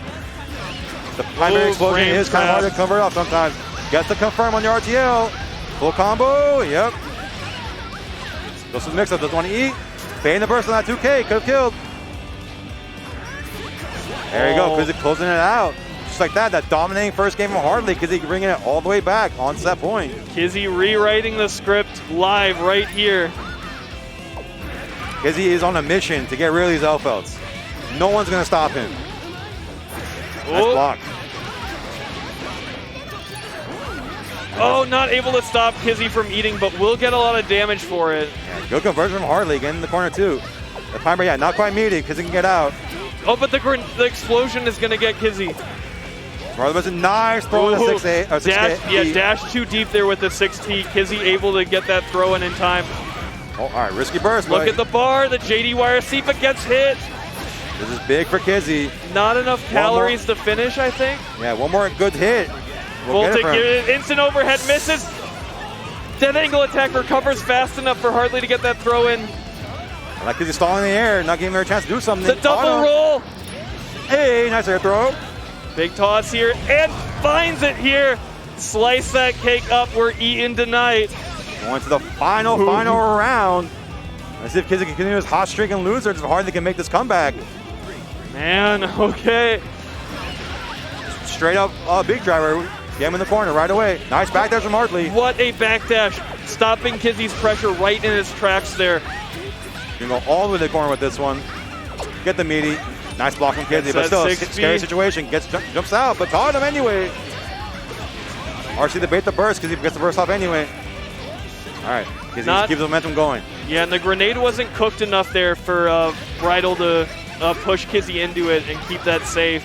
The primary explosion is kind of hard to convert off sometimes. Gets to confirm on your RTL. Full combo, yep. Goes to the mix-up, doesn't want to eat. Fading the burst on that 2K, could have killed. There you go, Kizzy closing it out. Just like that dominating first game of Hardly, Kizzy bringing it all the way back on set point. Kizzy rewriting the script live right here. Kizzy is on a mission to get rid of these L-Felts. No one's going to stop him. Nice block. Oh, not able to stop Kizzy from eating, but will get a lot of damage for it. Yeah, good conversion from Hartley, getting in the corner too. The Piper, yeah, not quite meaty, Kizzy can get out. Oh, but the explosion is going to get Kizzy. Hartley was a nice throw in the 6-8. Yeah, dash too deep there with the 6T. Kizzy able to get that throw in time. Oh, all right, risky burst. Look at the bar, the JD wire seat, but gets hit. This is big for Kizzy. Not enough calories to finish, I think. Yeah, one more good hit. Voltic, instant overhead, misses. Dead angle attack recovers fast enough for Hartley to get that throw in. I like Kizzy stalling in the air, not giving her a chance to do something. The double roll. Hey, nice air throw. Big toss here, and finds it here. Slice that cake up, we're eating tonight. Going to the final round. Let's see if Kizzy can continue his hot streak and lose, or if Hartley can make this comeback. Man, okay. Straight up big driver. Get him in the corner right away. Nice backdash from Hartley. What a backdash. Stopping Kizzy's pressure right in his tracks there. You can go all the way to the corner with this one. Get the meaty. Nice block from Kizzy, but still a scary situation. Jumps out, but caught him anyway. RC to bait the burst because he gets the burst off anyway. All right, Kizzy keeps the momentum going. Yeah, and the grenade wasn't cooked enough there for Bridal to push Kizzy into it and keep that safe.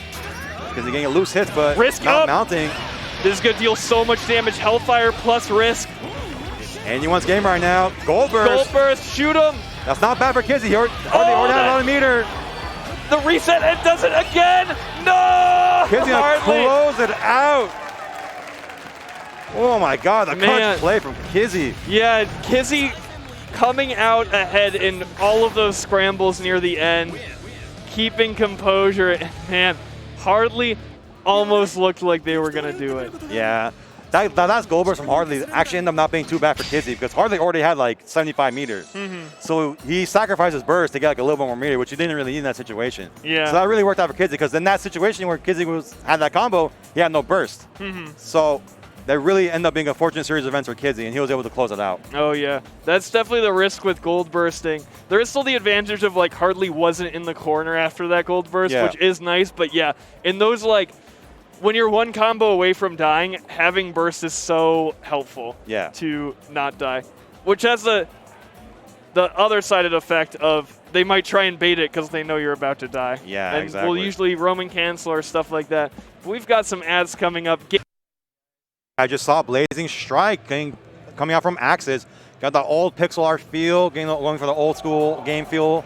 Kizzy getting a loose hits, but risk not up. Mounting. This is going to deal so much damage. Hellfire plus risk. Anyone's game right now. Gold burst. Gold burst, shoot him. That's not bad for Kizzy. He already had a meter. The reset and does it again. No! Kizzy gonna close it out. Oh my God, the clutch play from Kizzy. Yeah, Kizzy coming out ahead in all of those scrambles near the end, keeping composure. Man, Hartley almost looked like they were gonna do it. Yeah, that last gold burst from Hartley actually ended up not being too bad for Kizzy because Hartley already had like 75 meters. So he sacrificed his burst to get like a little bit more meter, which he didn't really need in that situation. Yeah. So that really worked out for Kizzy because in that situation where Kizzy had that combo, he had no burst. So that really ended up being a fortunate series of events for Kizzy, and he was able to close it out. Oh, yeah. That's definitely the risk with gold bursting. There is still the advantage of, like, Hartley wasn't in the corner after that gold burst, which is nice. But, yeah, in those, like, when you're one combo away from dying, having burst is so helpful to not die. Which has the other sided effect of they might try and bait it because they know you're about to die. Yeah, and exactly. we'll usually Roman cancel or stuff like that. But we've got some ads coming up. I just saw Blazing Strike coming out from Axis. Got the old pixel art feel, going for the old school game feel.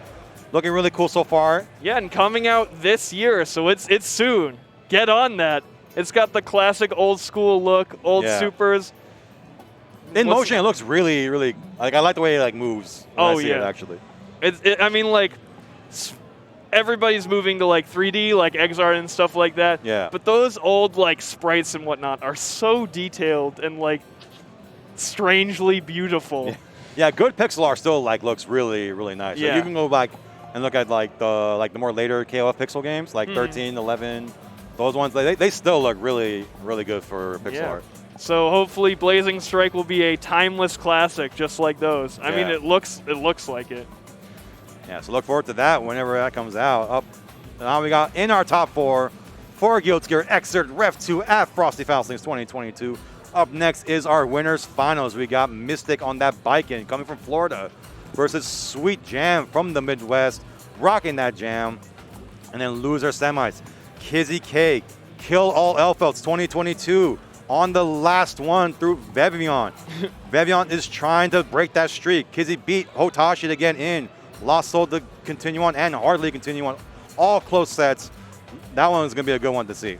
Looking really cool so far. Yeah, and coming out this year, so it's soon. Get on that. It's got the classic old school look, old supers. In motion, it looks really, really, like I like the way it like moves. When I see it, actually. I mean, like, everybody's moving to like 3D, like XIV and stuff like that. Yeah. But those old like sprites and whatnot are so detailed and like strangely beautiful. Yeah, good pixel art still like looks really, really nice. Yeah. So you can go back and look at like the more later KOF pixel games, like 13, 11. Those ones, they still look really, really good for pixel art. So hopefully Blazing Strike will be a timeless classic just like those. I mean, it looks like it. Yeah, so look forward to that whenever that comes out. Now we got in our top 4 for Guild Gear XIV Rev2 at Frosty Faustings 2022. Up next is our winners finals. We got Mystic on that bike in coming from Florida versus Sweet Jam from the Midwest, rocking that jam. And then loser semis. Kizzyk, Kill All Elfelts 2022 on the last one through Vevion. Vevion is trying to break that streak. Kizzy beat Hotashi to get in. Lostl to continue on and Hartley continue on. All close sets. That one is going to be a good one to see.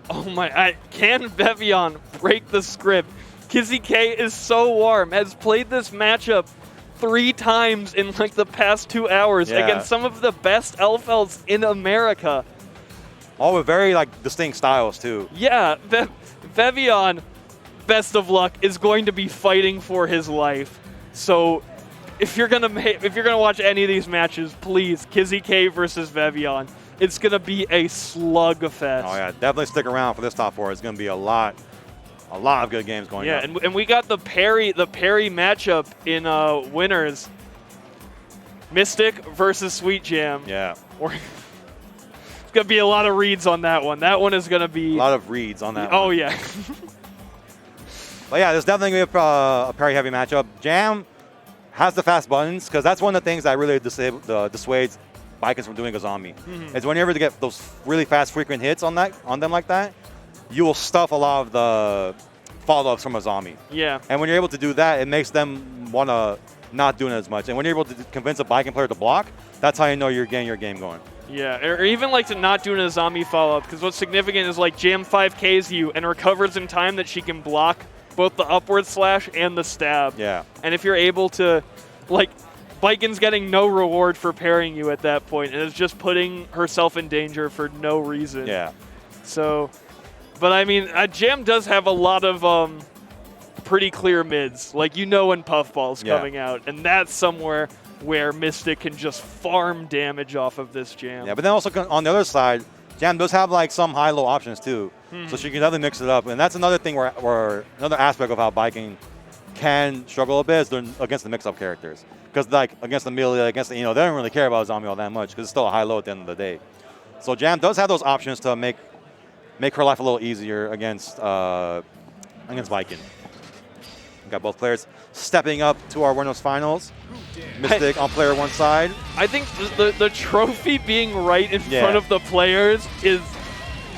Oh my, can Vevion break the script? Kizzyk is so warm, has played this matchup 3 times in like the past 2 hours against some of the best Elfelts in America. All with very like distinct styles too. Yeah, Vevion, best of luck, is going to be fighting for his life. So if you're gonna watch any of these matches, please, Kizzyk versus Vevion. It's gonna be a slugfest. Oh yeah, definitely stick around for this top 4. It's gonna be a lot of good games going on. Yeah, and we got the parry matchup in winners. Mystic versus Sweet Jam. Yeah. It's gonna be a lot of reads on that one. That one is gonna be a lot of reads on that one. Oh yeah. But yeah, there's definitely going to be a parry-heavy matchup. Jam has the fast buttons, because that's one of the things that really dissuades Vikings from doing Azami. Is whenever they get those really fast, frequent hits on them like that, you will stuff a lot of the follow-ups from Azami. Yeah. And when you're able to do that, it makes them want to not doing it as much. And when you're able to convince a Viking player to block, that's how you know you're getting your game going. Yeah, or even like to not doing a zombie follow-up, because what's significant is like Jam 5Ks you and recovers in time that she can block both the upward slash and the stab. Yeah. And if you're able to, like, Viken's getting no reward for parrying you at that point, and is just putting herself in danger for no reason. Yeah. So, but I mean, Jam does have a lot of pretty clear mids. Like, you know when Puffball's coming out, and that's somewhere where Mystic can just farm damage off of this Jam. Yeah, but then also on the other side, Jam does have like some high-low options too, so she can definitely mix it up. And that's another thing where another aspect of how Viking can struggle a bit is against the mix-up characters. Because like against the melee, against the, they don't really care about Zombie all that much because it's still a high-low at the end of the day. So Jam does have those options to make her life a little easier against Viking. We got both players stepping up to our winners finals. Mystic on player one side. I think the trophy being right in front of the players is...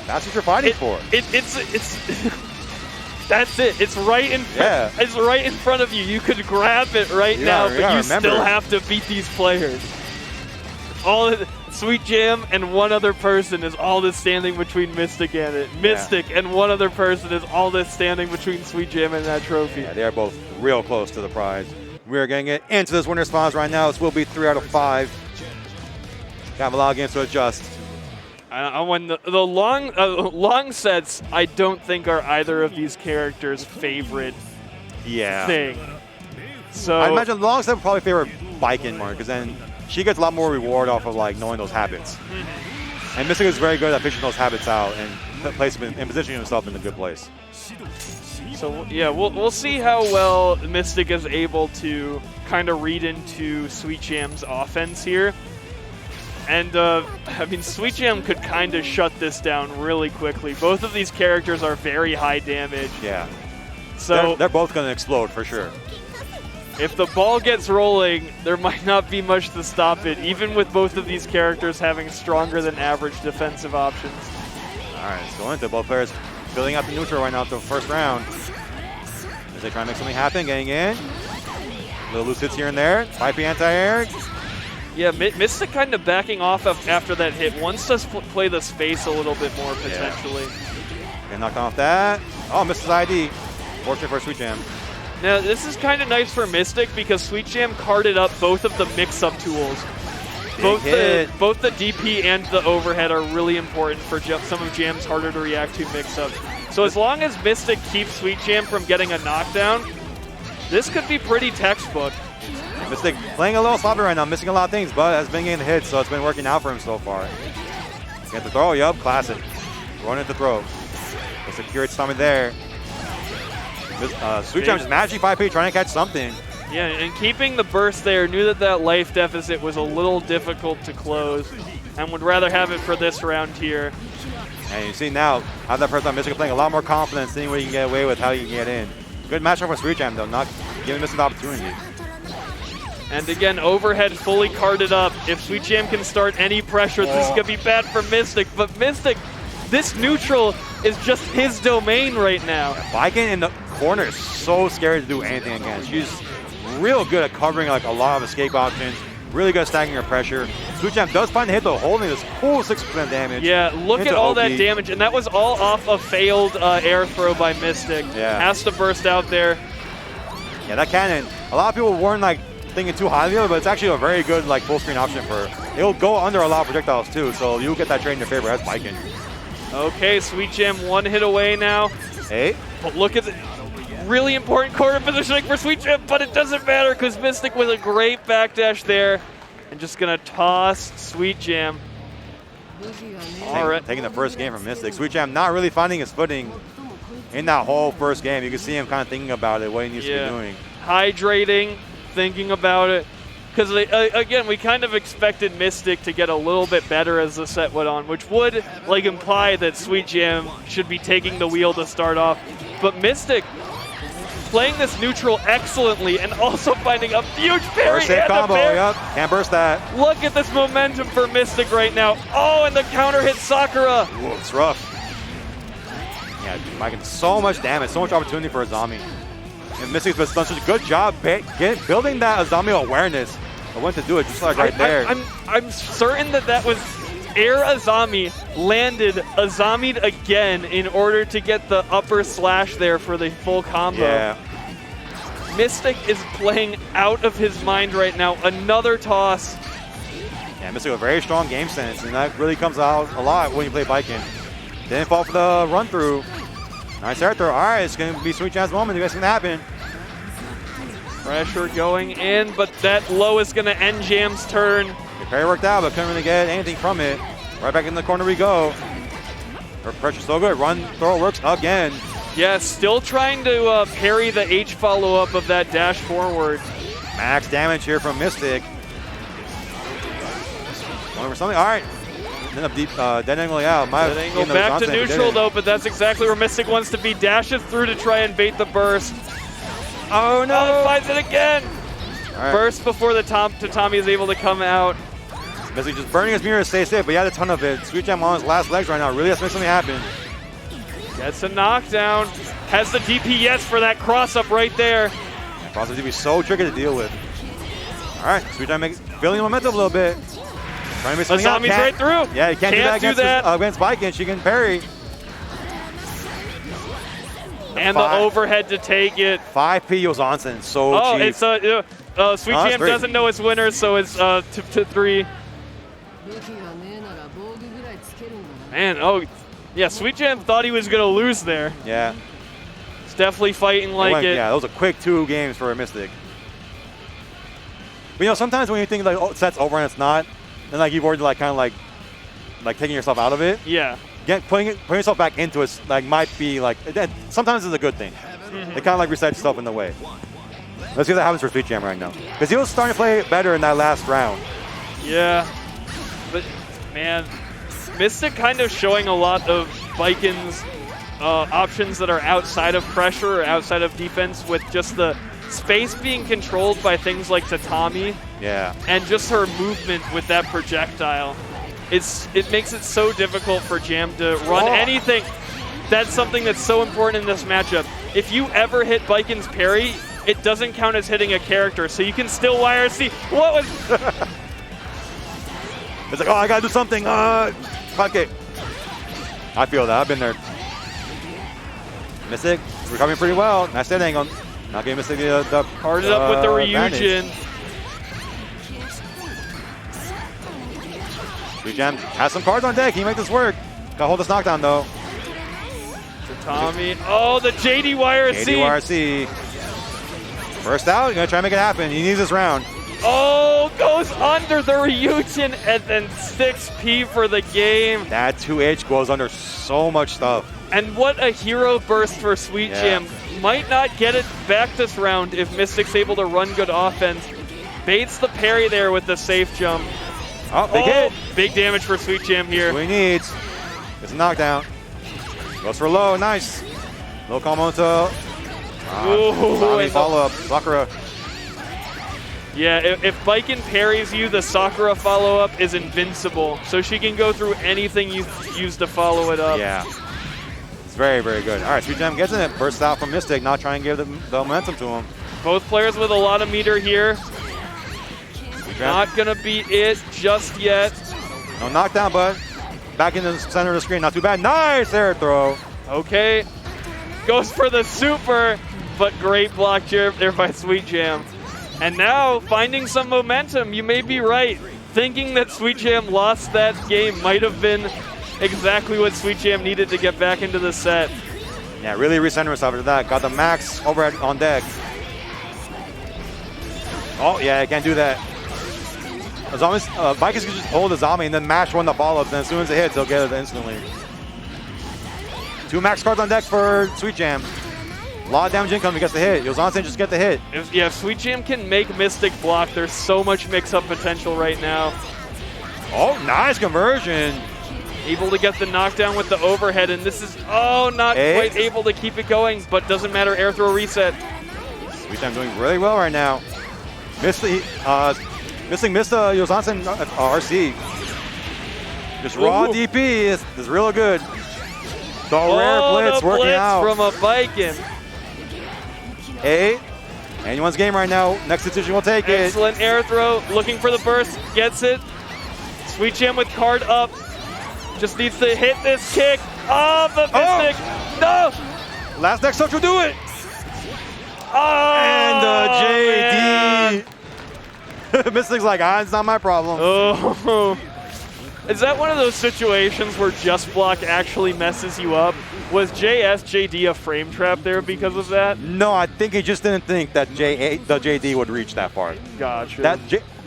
That's what you're fighting for. It's that's it. It's right in It's right in front of you. You could grab it right now, but you still have to beat these players. Sweet Jam and one other person is all that's standing between Mystic and it. Mystic and one other person is all that's standing between Sweet Jam and that trophy. Yeah, they are both real close to the prize. We are getting it into this winner's finals right now. This will be 3 out of 5. Got a lot of games to adjust. When the long sets, I don't think are either of these characters' favorite thing. So I imagine the long set would probably favor Viking more, because then she gets a lot more reward off of like knowing those habits. And Mystic is very good at fishing those habits out and placement and positioning himself in a good place. So yeah, we'll see how well Mystic is able to kind of read into Sweet Jam's offense here. And I mean, Sweet Jam could kind of shut this down really quickly. Both of these characters are very high damage. Yeah. So they're both going to explode for sure. If the ball gets rolling, there might not be much to stop it, even with both of these characters having stronger than average defensive options. All right, let's go into both players filling out the neutral right now to the first round. As they try to make something happen, getting in. Little loose hits here and there. 5P anti-air. Yeah, Mystic kind of backing off after that hit. Wants to play the space a little bit more, potentially. Getting knocked off that. Oh, misses ID. Fortunate for Sweet Jam. Now, this is kind of nice for Mystic because Sweet Jam carded up both of the mix-up tools. Both the DP and the overhead are really important for some of Jam's harder to react to mix-ups. So as long as Mystic keeps Sweet Jam from getting a knockdown, this could be pretty textbook. Mystic playing a little sloppy right now, missing a lot of things, but has been getting the hits, so it's been working out for him so far. Get the throw, yup, classic. Running the throw. A secure stomach there. Sweet Jam just magically 5P trying to catch something. Yeah, and keeping the burst there, knew that life deficit was a little difficult to close and would rather have it for this round here. And you see now, how that first time Mystic playing a lot more confidence, seeing what he can get away with, how he can get in. Good matchup for Sweet Jam though, not giving Mystic the opportunity. And again, overhead fully carded up. If Sweet Jam can start any pressure, this is going to be bad for Mystic. But Mystic, this neutral is just his domain right now. Viking in the corner is so scary to do anything against. She's real good at covering like a lot of escape options. Really good at stacking her pressure. Sweet Jam does find the hit though, holding this cool 6% damage. Yeah, look at all that damage. And that was all off a failed air throw by Mystic. Yeah. Has to burst out there. Yeah, that cannon. A lot of people weren't like thinking too highly of it, but it's actually a very good like full screen option for her. It'll go under a lot of projectiles too, so you'll get that trade in your favor as Viking. Okay, Sweet Jam one hit away now. Hey. But look at the really important corner positioning for Sweet Jam, but it doesn't matter because Mystic with a great backdash there. And just going to toss Sweet Jam. All right. Taking the first game from Mystic. Sweet Jam not really finding his footing in that whole first game. You can see him kind of thinking about it, what he needs to be doing. Hydrating, thinking about it. Because, again, we kind of expected Mystic to get a little bit better as the set went on, which would like imply that Sweet Jam should be taking the wheel to start off. But Mystic playing this neutral excellently and also finding a huge parry First hit and combo, a parry. yep. Can't burst that. Look at this momentum for Mystic right now. Oh, and the counter hit Sakura. Ooh, it's rough. Yeah, making so much damage, so much opportunity for Azami. And Mystic's done such a good job building that Azami awareness of when to do it, just like right there. I'm certain that was Air Azami landed Azami'd again in order to get the upper slash there for the full combo. Yeah. Mystic is playing out of his mind right now. Another toss. Yeah, Mystic with a very strong game sense, and that really comes out a lot when you play Biken. Didn't fall for the run through. Nice air throw. All right, it's going to be Sweet Jam's moment. It's going to happen. Pressure going in, but that low is going to end Jam's turn. The parry worked out, but couldn't really get anything from it. Right back in the corner we go. Her pressure's so good. Run throw works again. Yeah, still trying to parry the H follow-up of that dash forward. Max damage here from Mystic. Going for something. All right. End up deep, dead angling out. Dead angle back to neutral though, but that's exactly where Mystic wants to be. Dashes through to try and bait the burst. Oh no! Oh, finds it again. Right. Burst before the Tatami is able to come out. Mystic just burning his mirror to stay safe, but he had a ton of it. Sweet Jam on his last legs right now. Really has to make something happen. Gets a knockdown. Has the DPS for that cross-up right there. Cross-up DP so tricky to deal with. All right, Sweet Jam feeling the momentum a little bit. Trying to make something Azami's right through. Yeah, you can't do that against Biken. She can parry. And the overhead to take it. 5P Yozansen, so cheap. It's Sweet Jam doesn't know its winner, so it's to 3. Man, oh, yeah, Sweet Jam thought he was going to lose there. Yeah. It's definitely fighting like it. Yeah, that was a quick 2 games for a Mystic. But, you know, sometimes when you think, like, oh, set's over and it's not, then, like, you've already, like, kind of, like taking yourself out of it. Yeah. Putting yourself back into it, like, might be, like, sometimes it's a good thing. It kind of, like, resets yourself in the way. Let's see what happens for Sweet Jam right now. Because he was starting to play better in that last round. Yeah. But, man, Mystic kind of showing a lot of Biken's options that are outside of pressure or outside of defense, with just the space being controlled by things like Tatami. Yeah. And just her movement with that projectile. It makes it so difficult for Jam to run anything. That's something that's so important in this matchup. If you ever hit Biken's parry, it doesn't count as hitting a character, so you can still YRC. What was... It's like, oh, I gotta do something. Fuck it. I feel that. I've been there. Mystic recovering pretty well. Nice dead angle. Not getting Mystic the hard it up with the Ryujin. Sweet Jam has some cards on deck. Can you make this work? Gotta hold this knockdown though. Tatami. Oh, the JDYRC. JDYRC. First out. You're gonna try and make it happen. He needs this round. Oh, goes under the Ryujin and then 6P for the game. That 2H goes under so much stuff. And what a hero burst for Sweet Jam. Might not get it back this round if Mystic's able to run good offense. Baits the parry there with the safe jump. Oh, big hit. Big damage for Sweet Jam here. That's what he needs. It's a knockdown. Goes for low. Nice. Low combo to follow-up. Sakura. Yeah, if Biken parries you, the Sakura follow-up is invincible. So she can go through anything you use to follow it up. Yeah. It's very, very good. All right, Sweet Jam gets in it. Bursts out from Mystic. Not trying to give the momentum to him. Both players with a lot of meter here. Not going to be it just yet. No knockdown, but back in the center of the screen. Not too bad. Nice air throw. Okay. Goes for the super, but great block there by Sweet Jam. And now, finding some momentum, you may be right. Thinking that Sweet Jam lost that game might have been exactly what Sweet Jam needed to get back into the set. Yeah, really recenter himself after that. Got the max overhead on deck. Oh, yeah, I can't do that. Vikings can just hold Azami and then mash one of the follow-ups, and as soon as it hits, they'll get it instantly. 2 max cards on deck for Sweet Jam. A lot of damage income to get the hit. Yozansen just get the hit. If Sweet Jam can make Mystic block, there's so much mix-up potential right now. Oh, nice conversion. Able to get the knockdown with the overhead, and this is, not quite able to keep it going, but doesn't matter, air throw reset. Sweetjam doing really well right now. Missing Yosansen RC. Just raw DP is real good. The rare blitz the working blitz out. from a Viking. 8. Anyone's game right now. Next decision will take it. Excellent air throw. Looking for the burst. Gets it. Sweetjam with card up. Just needs to hit this kick. Oh, the Mystic. No. Last next touch will do it. Oh, And JD. Mystic's like, it's not my problem. Oh. Is that one of those situations where Just Block actually messes you up? Was JD a frame trap there because of that? No, I think he just didn't think that the JD would reach that far. Gotcha.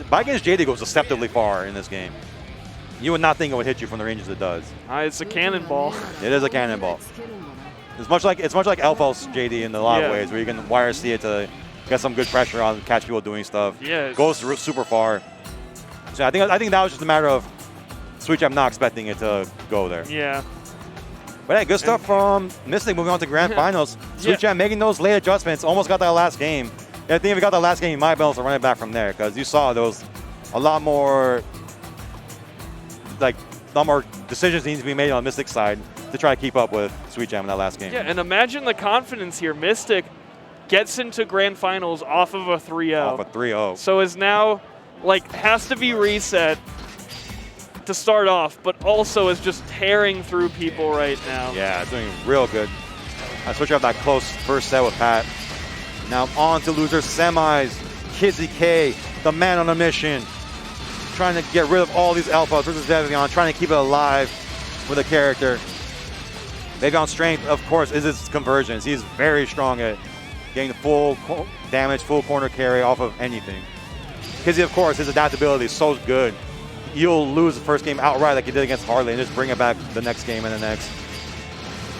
Vikings JD goes deceptively far in this game. You would not think it would hit you from the ranges it does. It's a cannonball. It is a cannonball. It's much like Elfos JD in a lot of ways, where you can wire see it to get some good pressure on, catch people doing stuff. Yeah. Goes super far. So I think that was just a matter of Sweetjam not expecting it to go there. Yeah. But hey, good stuff from Mystic moving on to grand finals. Sweetjam making those late adjustments, almost got that last game. I think if he got that last game, he might be able to run it back from there, because you saw there was a lot more decisions need to be made on Mystic's side to try to keep up with Sweetjam in that last game. Yeah, and imagine the confidence here. Mystic gets into grand finals off of a 3-0. Off a 3-0. So is now, has to be reset to start off, but also is just tearing through people right now. Yeah, doing real good. I switch up that close first set with Pat. Now on to loser semis. Kizzyk, the man on a mission. Trying to get rid of all these alphas versus Vevion, trying to keep it alive with a character. Vevion's strength, of course, is his conversions. He's very strong at getting the full damage, full corner carry off of anything. Kizzy, of course, his adaptability is so good. You'll lose the first game outright like you did against Harley and just bring it back the next game and the next.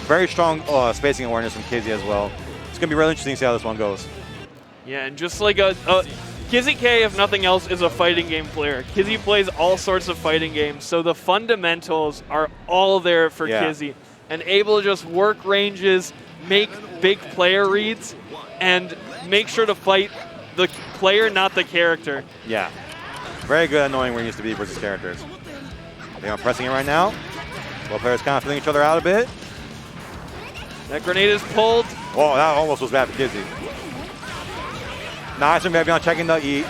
Very strong spacing awareness from Kizzy as well. It's going to be really interesting to see how this one goes. Yeah, and just like Kizzyk, if nothing else, is a fighting game player. Kizzy plays all sorts of fighting games, so the fundamentals are all there for Kizzy. And able to just work ranges, make big player reads, and make sure to fight the player, not the character. Yeah. Very good at knowing where he needs to be versus characters. They are pressing it right now. Both players kind of filling each other out a bit. That grenade is pulled. Oh, that almost was bad for Kizzy. Nice from Vevion checking the E.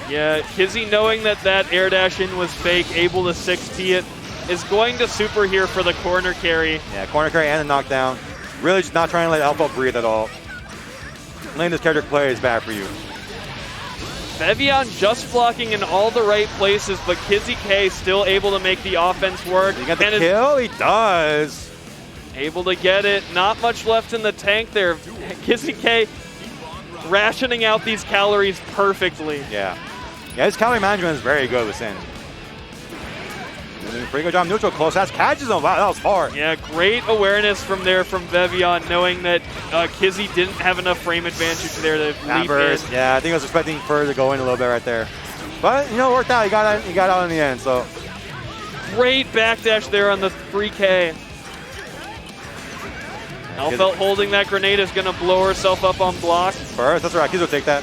Yeah, Kizzy knowing that air dash in was fake, able to 6P it, is going to super here for the corner carry. Yeah, corner carry and a knockdown. Really just not trying to let Alpha breathe at all. Letting this character play is bad for you. Vevion just blocking in all the right places, but Kizzyk still able to make the offense work. He got the kill? He does. Able to get it. Not much left in the tank there. Kizzyk rationing out these calories perfectly. Yeah. Yeah, his calorie management is very good with Sin. Doing a pretty good job neutral close. That's catches him. Wow, that was hard. Yeah, great awareness from Vevion, knowing that Kizzy didn't have enough frame advantage there to leap in. Yeah, I think I was expecting Fur to go in a little bit right there. But, it worked out. He got out in the end, so. Great backdash there on the 3K. Elfelt holding that grenade is going to blow herself up on block. First, that's right. Kizzy will take that.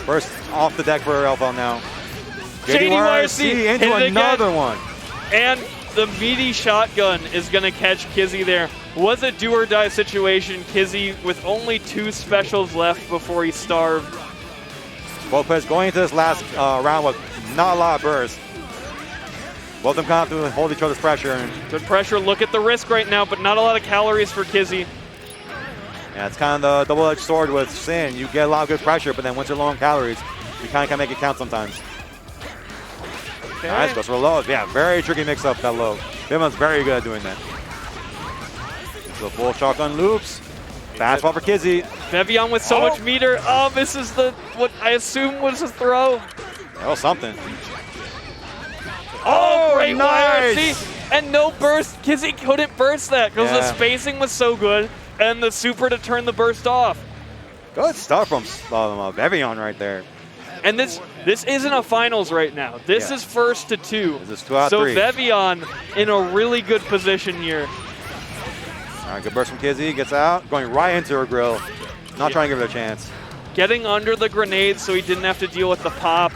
First off the deck for Elfelt now. JDYRC into another one. And the meaty shotgun is going to catch Kizzy there. Was a do or die situation. Kizzy with only 2 specials left before he starved. Both players going into this last round with not a lot of burst. Both of them kind of have to hold each other's pressure. Good pressure. Look at the risk right now, but not a lot of calories for Kizzy. Yeah, it's kind of the double-edged sword with Sin. You get a lot of good pressure, but then once you're low on calories, you kind of can make it count sometimes. Okay. Nice, goes for lows. Yeah, very tricky mix-up, that low. Bimma's very good at doing that. So full shotgun loops. Fastball for Kizzy. Vevion with so much meter. Oh, misses what I assume was a throw. That was something. Oh, great nice. YRC. And no burst. Kizzy couldn't burst that because the spacing was so good and the super to turn the burst off. Good stuff from Vevion right there. And this isn't a finals right now. This is first to 2. This is 2 out of 3. So Vevion in a really good position here. All right, good burst from Kizzy. Gets out, going right into her grill. Not trying to give it a chance. Getting under the grenade so he didn't have to deal with the pop.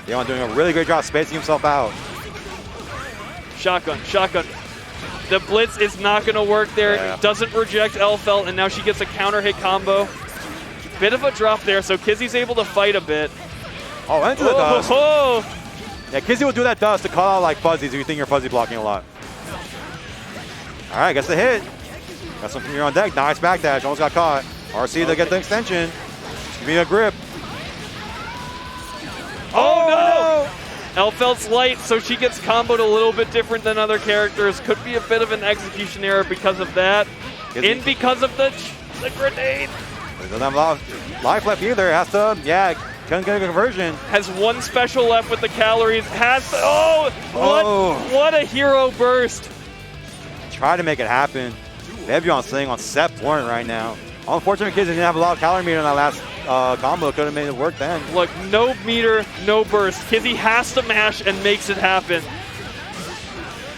Leon doing a really great job spacing himself out. Shotgun, shotgun. The blitz is not going to work there. Yeah. Doesn't reject Elfelt, and now she gets a counter hit combo. Bit of a drop there, so Kizzy's able to fight a bit. Oh, into the dust. Oh. Yeah, Kizzy will do that dust to call out like fuzzies if you think you're fuzzy blocking a lot. All right, gets the hit. Got something here on deck. Nice backdash. Almost got caught. RC to get the extension. Give me a grip. Oh no! Elfelt's light, so she gets comboed a little bit different than other characters. Could be a bit of an execution error because of that. Kizzy. Because of the grenade. But he doesn't have a lot of life left either. Has to, yeah, couldn't get a conversion. Has one special left with the calories. What a hero burst. Try to make it happen. Vevion sitting on set point right now. Unfortunate Kizzy didn't have a lot of calorie meter in that last combo. Could have made it work then. Look, no meter, no burst. Kizzy has to mash and makes it happen.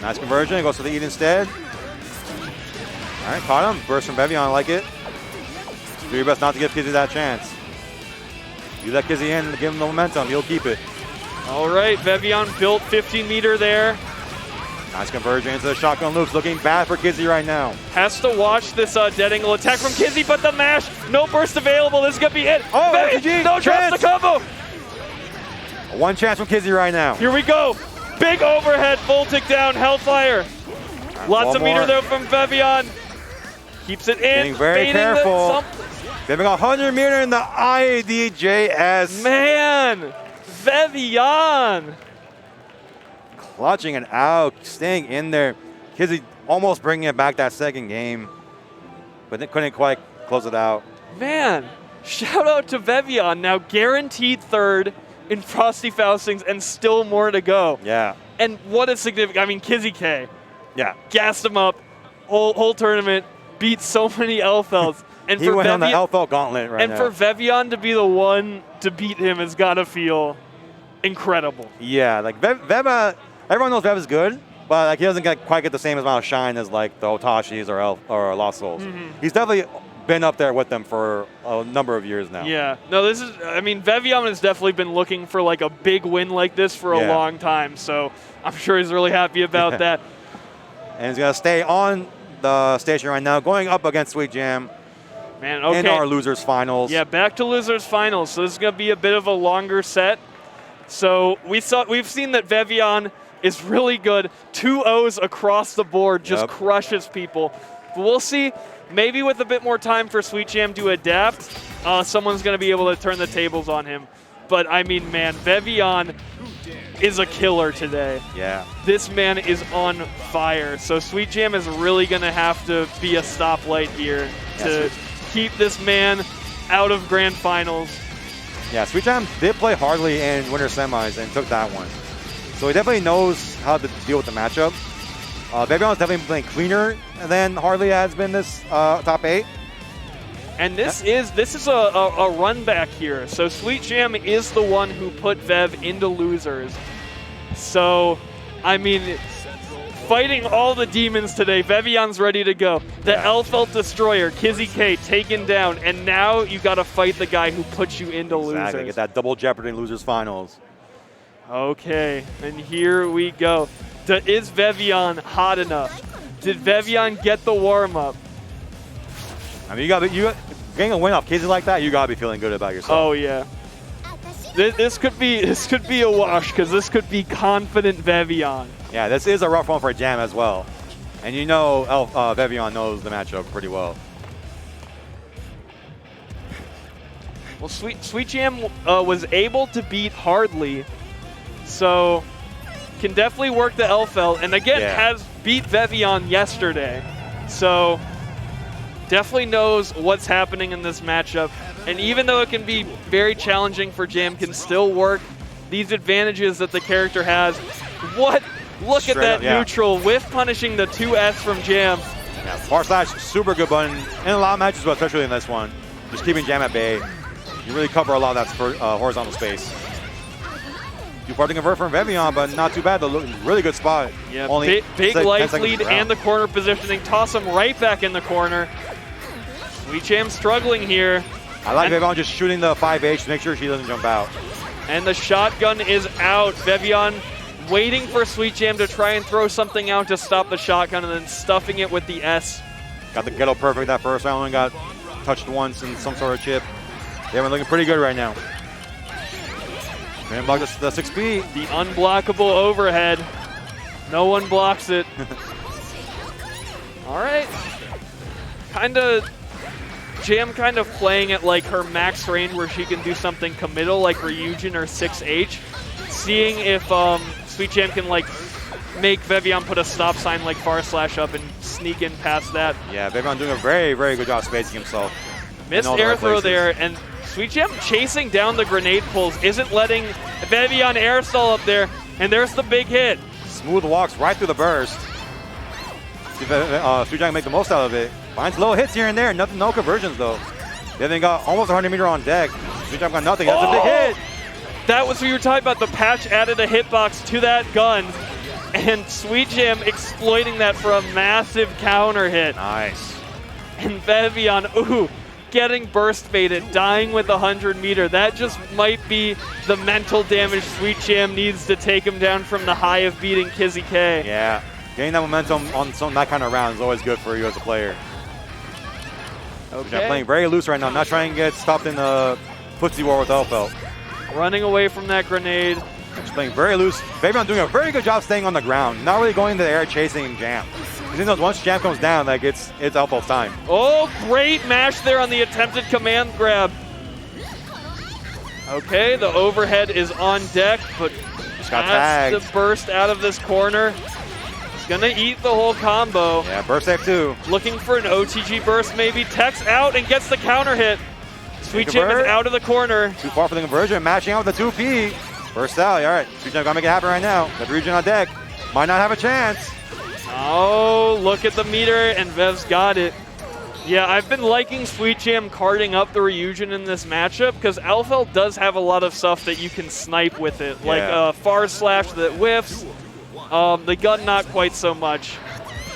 Nice conversion. It goes to the eat instead. All right, caught him. Burst from Vevion. I like it. Do your best not to give Kizzy that chance. You let Kizzy in, give him the momentum. He'll keep it. All right, Vevion built 15 meter there. Nice conversion into the shotgun loops. Looking bad for Kizzy right now. Has to watch this dead angle attack from Kizzy, but the mash, no burst available. This is going to be it. Oh, Vevion, no, drops the combo. One chance from Kizzy right now. Here we go. Big overhead, full tick down, Hellfire. Right, lots of meter though from Vevion. Keeps it in. Getting very careful. Vevion got 100 meter in the IDJS. Man, Vevion. Clutching it out, staying in there. Kizzy almost bringing it back that second game, but they couldn't quite close it out. Man, shout out to Vevion. Now guaranteed third in Frosty Faustings and still more to go. Yeah. And what a significant, I mean, Kizzyk. Yeah. Gassed him up whole tournament, beat so many Elfelts. And he went on the Elfelt gauntlet right now. And for Vevion to be the one to beat him has got to feel incredible. Yeah, like Veva, everyone knows Vev is good, but like he doesn't quite get the same amount of shine as like the Otashis or Lostls. He's definitely been up there with them for a number of years now. Yeah, no, this is, I mean, Vevion has definitely been looking for like a big win like this for a long time, so I'm sure he's really happy about that. And he's going to stay on the station right now, going up against Sweet Jam. Man, okay. In our losers finals. Yeah, back to losers finals. So this is going to be a bit of a longer set. So we've seen that Vevion is really good. 2 O's across the board, just crushes people. But we'll see. Maybe with a bit more time for Sweet Jam to adapt, someone's going to be able to turn the tables on him. But I mean, man, Vevion is a killer today. Yeah. This man is on fire. So Sweet Jam is really going to have to be a stoplight here to keep this man out of grand finals. Yeah, Sweet Jam did play hardly in winter semis and took that one. So he definitely knows how to deal with the matchup. Vevion is definitely playing cleaner than Harley has been this top 8. And this is a run back here. So Sweet Jam is the one who put Vev into losers. So, I mean, fighting all the demons today. Vevion's ready to go. The Elfelt Destroyer, Kizzyk, taken down. And now you got to fight the guy who puts you into losers. Get that double jeopardy in losers finals. Okay, and here we go. Is Vevion hot enough? Did Vevion get the warm-up? I mean, getting a win off Kizzy like that, you gotta be feeling good about yourself. Oh yeah. This could be a wash because this could be confident Vevion. Yeah, this is a rough one for Jam as well, and you know Vevion knows the matchup pretty well. Well, Sweet Jam was able to beat Hardly, so can definitely work the Elfelt, and again has beat Vevion yesterday, so definitely knows what's happening in this matchup. And even though it can be very challenging for Jam, can still work these advantages that the character has. Look at that neutral with punishing the 2S from Jam. Yeah, far slash, super good button in a lot of matches, but especially in this one. Just keeping Jam at bay. You really cover a lot of that horizontal space. Too far to convert from Vevion, but not too bad. The really good spot. Yeah, Only big 10 life seconds lead to round. and the corner positioning. Toss him right back in the corner. Sweet Jam struggling here. I like Vevion just shooting the 5H to make sure she doesn't jump out. And the shotgun is out. Vevion waiting for Sweet Jam to try and throw something out to stop the shotgun and then stuffing it with the S. Got the ghetto perfect that first round. Only got touched once in some sort of chip. They've been looking pretty good right now. Gonna block the 6B. The unblockable overhead. No one blocks it. All right. Jam kind of playing at like her max range where she can do something committal like Ryujin or 6H. Seeing if Sweet Jam can like make Vevion put a stop sign like far slash up and sneak in past that. Yeah, Vevion doing a very, very good job spacing himself. Missed air throw there, and Sweet Jam chasing down the grenade pulls, isn't letting Vevion air stall up there, and there's the big hit. Smooth walks right through the burst. See if Sweet Jam can make the most out of it. Finds little hits here and there, nothing, no conversions though. They got almost 100 meter on deck. Sweet Jam got nothing, that's a big hit. That was what you were talking about, the patch added a hitbox to that gun, and Sweet Jam exploiting that for a massive counter hit. Nice. And Vevion, ooh, getting burst baited, dying with 100 meter. That just might be the mental damage Sweet Jam needs to take him down from the high of beating Kizzyk. Yeah, getting that momentum on that kind of round is always good for you as a player. Okay. Playing very loose right now, not trying to get stopped in the footsie war with Elfelt. Running away from that grenade. Just playing very loose. Vevion doing a very good job staying on the ground, not really going into the air chasing Jam. He knows once Jam comes down, like it's Elfelt's time. Oh, great mash there on the attempted command grab. Okay, the overhead is on deck, but got has tagged. to burst out of this corner. He's gonna eat the whole combo. Yeah, burst save too. Looking for an OTG burst maybe. Tech's out and gets the counter hit. Sweet Jam is out of the corner. Too far for the conversion, matching out with the 2P. Burst out, all right. Sweet Jam gotta make it happen right now. Got the region on deck. Might not have a chance. Oh, look at the meter, and Vev's got it. Yeah, I've been liking Sweet Jam carding up the Ryujin in this matchup because Elfelt does have a lot of stuff that you can snipe with it, like far slash that whiffs. The gun not quite so much,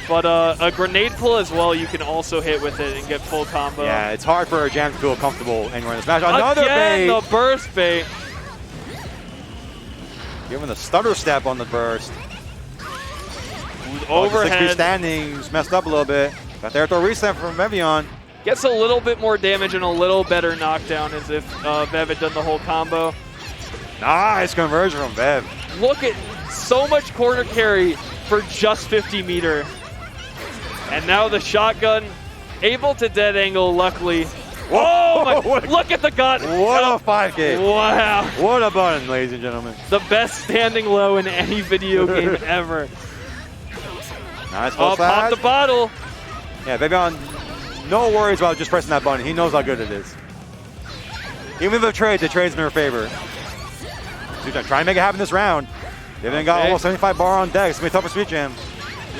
but a grenade pull as well you can also hit with it and get full combo. Yeah, it's hard for Jam to feel comfortable anywhere in this match. Another Again, bait. the burst bait. Giving the stutter step on the burst. Overhead. 6P standings messed up a little bit. Got the air throw reset from Vevion. Gets a little bit more damage and a little better knockdown as if Vev had done the whole combo. Nice conversion from Vev. Look at so much corner carry for just 50 meter. And now the shotgun able to dead angle, luckily. Whoa, oh my, look at the gun. What a 5K. Wow. What a button, ladies and gentlemen. The best standing low in any video game ever. Nice Oh, pop the bottle. Yeah, Vevion, no worries about just pressing that button. He knows how good it is. Even if the trade's in her favor. She's gonna try and make it happen this round. Vevion got almost 75 bar on deck. It's gonna be tough for Sweet Jam.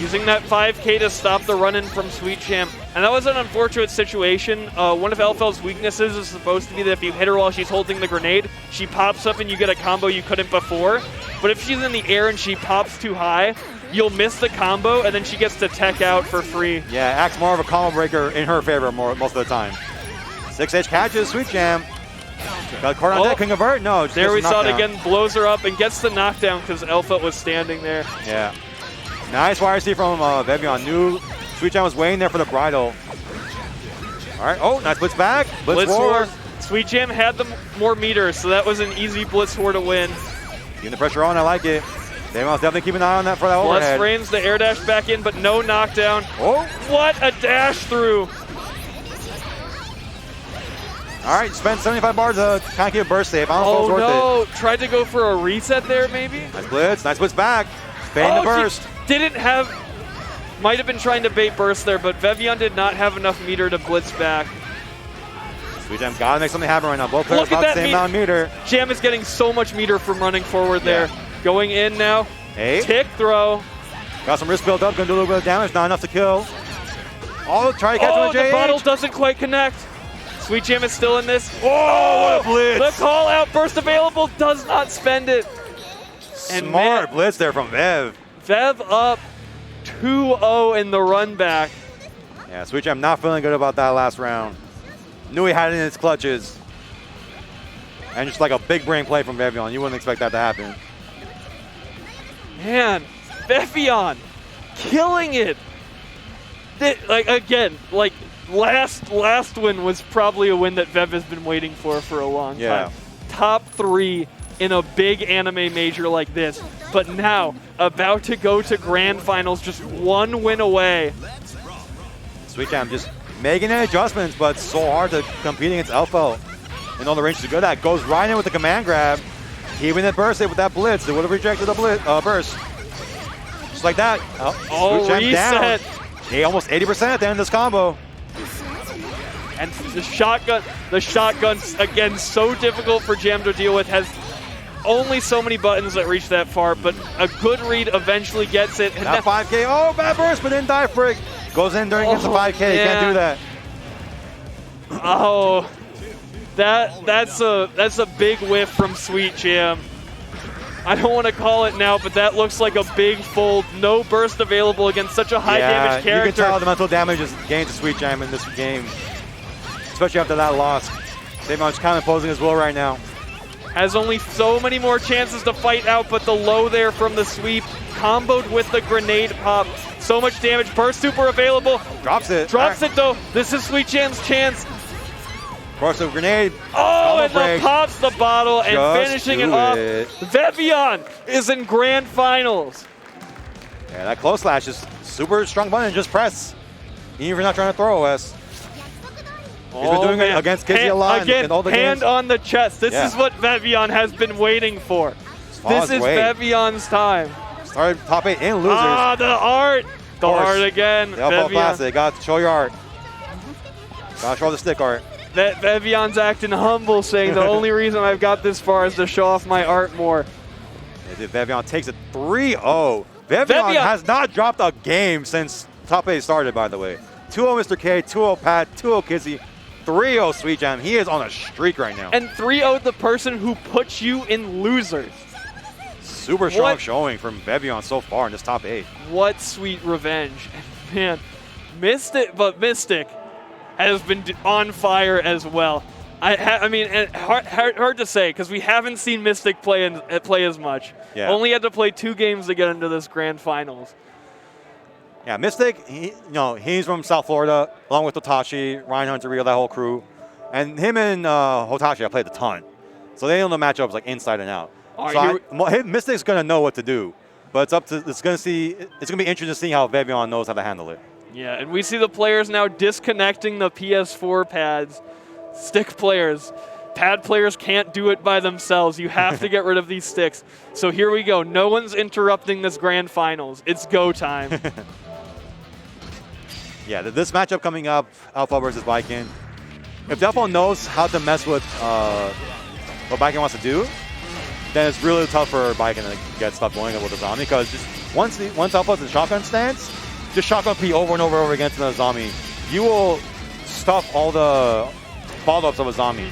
Using that 5K to stop the run-in from Sweet Jam. And that was an unfortunate situation. One of Elfelt's weaknesses is supposed to be that if you hit her while she's holding the grenade, she pops up and you get a combo you couldn't before. But if she's in the air and she pops too high, you'll miss the combo and then she gets to tech out for free. Yeah, acts more of a combo breaker in her favor most of the time. 6H catches Sweet Jam. Got caught on deck, can convert? No. There we saw it again, blows her up and gets the knockdown because Elfelt was standing there. Yeah. Nice wire C from Vevion. Knew Sweet Jam was waiting there for the bridle. All right. Oh, nice blitz back. Blitz war. Sweet Jam had the more meters, so that was an easy blitz war to win. Keeping the pressure on. I like it. Vevion definitely keep an eye on that for that overhead. Plus frames the air dash back in, but no knockdown. Oh. What a dash through. All right, spend 75 bars to kind of keep a burst save. I don't know if it was worth it. Tried to go for a reset there, maybe? Nice blitz back. Fading the burst. Might have been trying to bait burst there, but Vevion did not have enough meter to blitz back. Sweet Jam gotta make something happen right now. Both players about the same amount of meter. Jam is getting so much meter from running forward there. Going in now. Hey. Tick throw. Got some risk built up, gonna do a little bit of damage, not enough to kill. Oh, try to catch him with JH. The bottle doesn't quite connect. Sweet Jam is still in this. Oh, what a blitz. The call out burst available, does not spend it. Smart blitz there from Vev. Vev up 2-0 in the run back. Yeah, Sweet Jam not feeling good about that last round. Knew he had it in his clutches. And just like a big brain play from Vevion. You wouldn't expect that to happen. Man, Vevion killing it. Last win was probably a win that Vev has been waiting for a long time. Top 3 in a big anime major like this. But now, about to go to grand finals, just 1 win away. Sweet Jam just making any adjustments, but so hard to compete against Elfo. And all the range is good at. Goes right in with the command grab. Even at burst it with that blitz. They would have rejected the burst. Just like that. Sweet Jam reset. Down. Hey, almost 80% at the end of this combo. And the shotgun, again, so difficult for Jam to deal with. Has only so many buttons that reach that far, but a good read eventually gets it. And that 5K, oh, bad burst, but didn't die for it. Goes in during against the 5K, you can't do that. Oh, that's a big whiff from Sweet Jam. I don't want to call it now, but that looks like a big fold. No burst available against such a high damage character. You can tell the mental damage is gained to Sweet Jam in this game, especially after that loss. Davon's kind of imposing his will right now. Has only so many more chances to fight out, but the low there from the sweep, comboed with the grenade pop. So much damage. Burst super available. Drops it. Drops it though. This is Sweet Jam's chance. Of course, the grenade. Oh, and the pops the bottle and finishing it off. Vevion is in grand finals. Yeah, that close slash is super strong button. Just press. Even if you're not trying to throw OS. He's been doing it against Kizzy a lot. Again, in all the hand games. on the chest. This is what Vevion has been waiting for. This is Vevion's time. Started top 8 in losers. Ah, the art. The art again. The Elfo Classic. Got to show your art. Got to show the stick art. That Vevion's acting humble, saying the only reason I've got this far is to show off my art more. Vevion takes it 3-0. Vevion has not dropped a game since top 8 started, by the way. 2-0 Mr. K, 2-0 Pat, 2-0 Kizzy, 3-0 Sweet Jam. He is on a streak right now. And 3-0 the person who puts you in losers. Super strong showing from Vevion so far in this top 8. What sweet revenge. Man, Mystic has been on fire as well. I mean, hard to say because we haven't seen Mystic play as much. Yeah. Only had to play 2 games to get into this grand finals. Yeah, Mystic, he's from South Florida, along with Hotashi, Ryan Hunter, Rio, that whole crew. And him and Hotashi, I played a ton. So they know the matchups like inside and out. Mystic's going to know what to do. But it's going to be interesting to see how Vevion knows how to handle it. Yeah, and we see the players now disconnecting the PS4 pads. Stick players. Pad players can't do it by themselves. You have to get rid of these sticks. So here we go. No one's interrupting this grand finals. It's go time. Yeah, this matchup coming up, Alpha versus Viking. If Delpho knows how to mess with what Viking wants to do, then it's really tough for Viking to get stuff going with the zombie because just once Alpha's in shotgun stance, just shotgun P over and over against the zombie, you will stuff all the follow-ups of a zombie.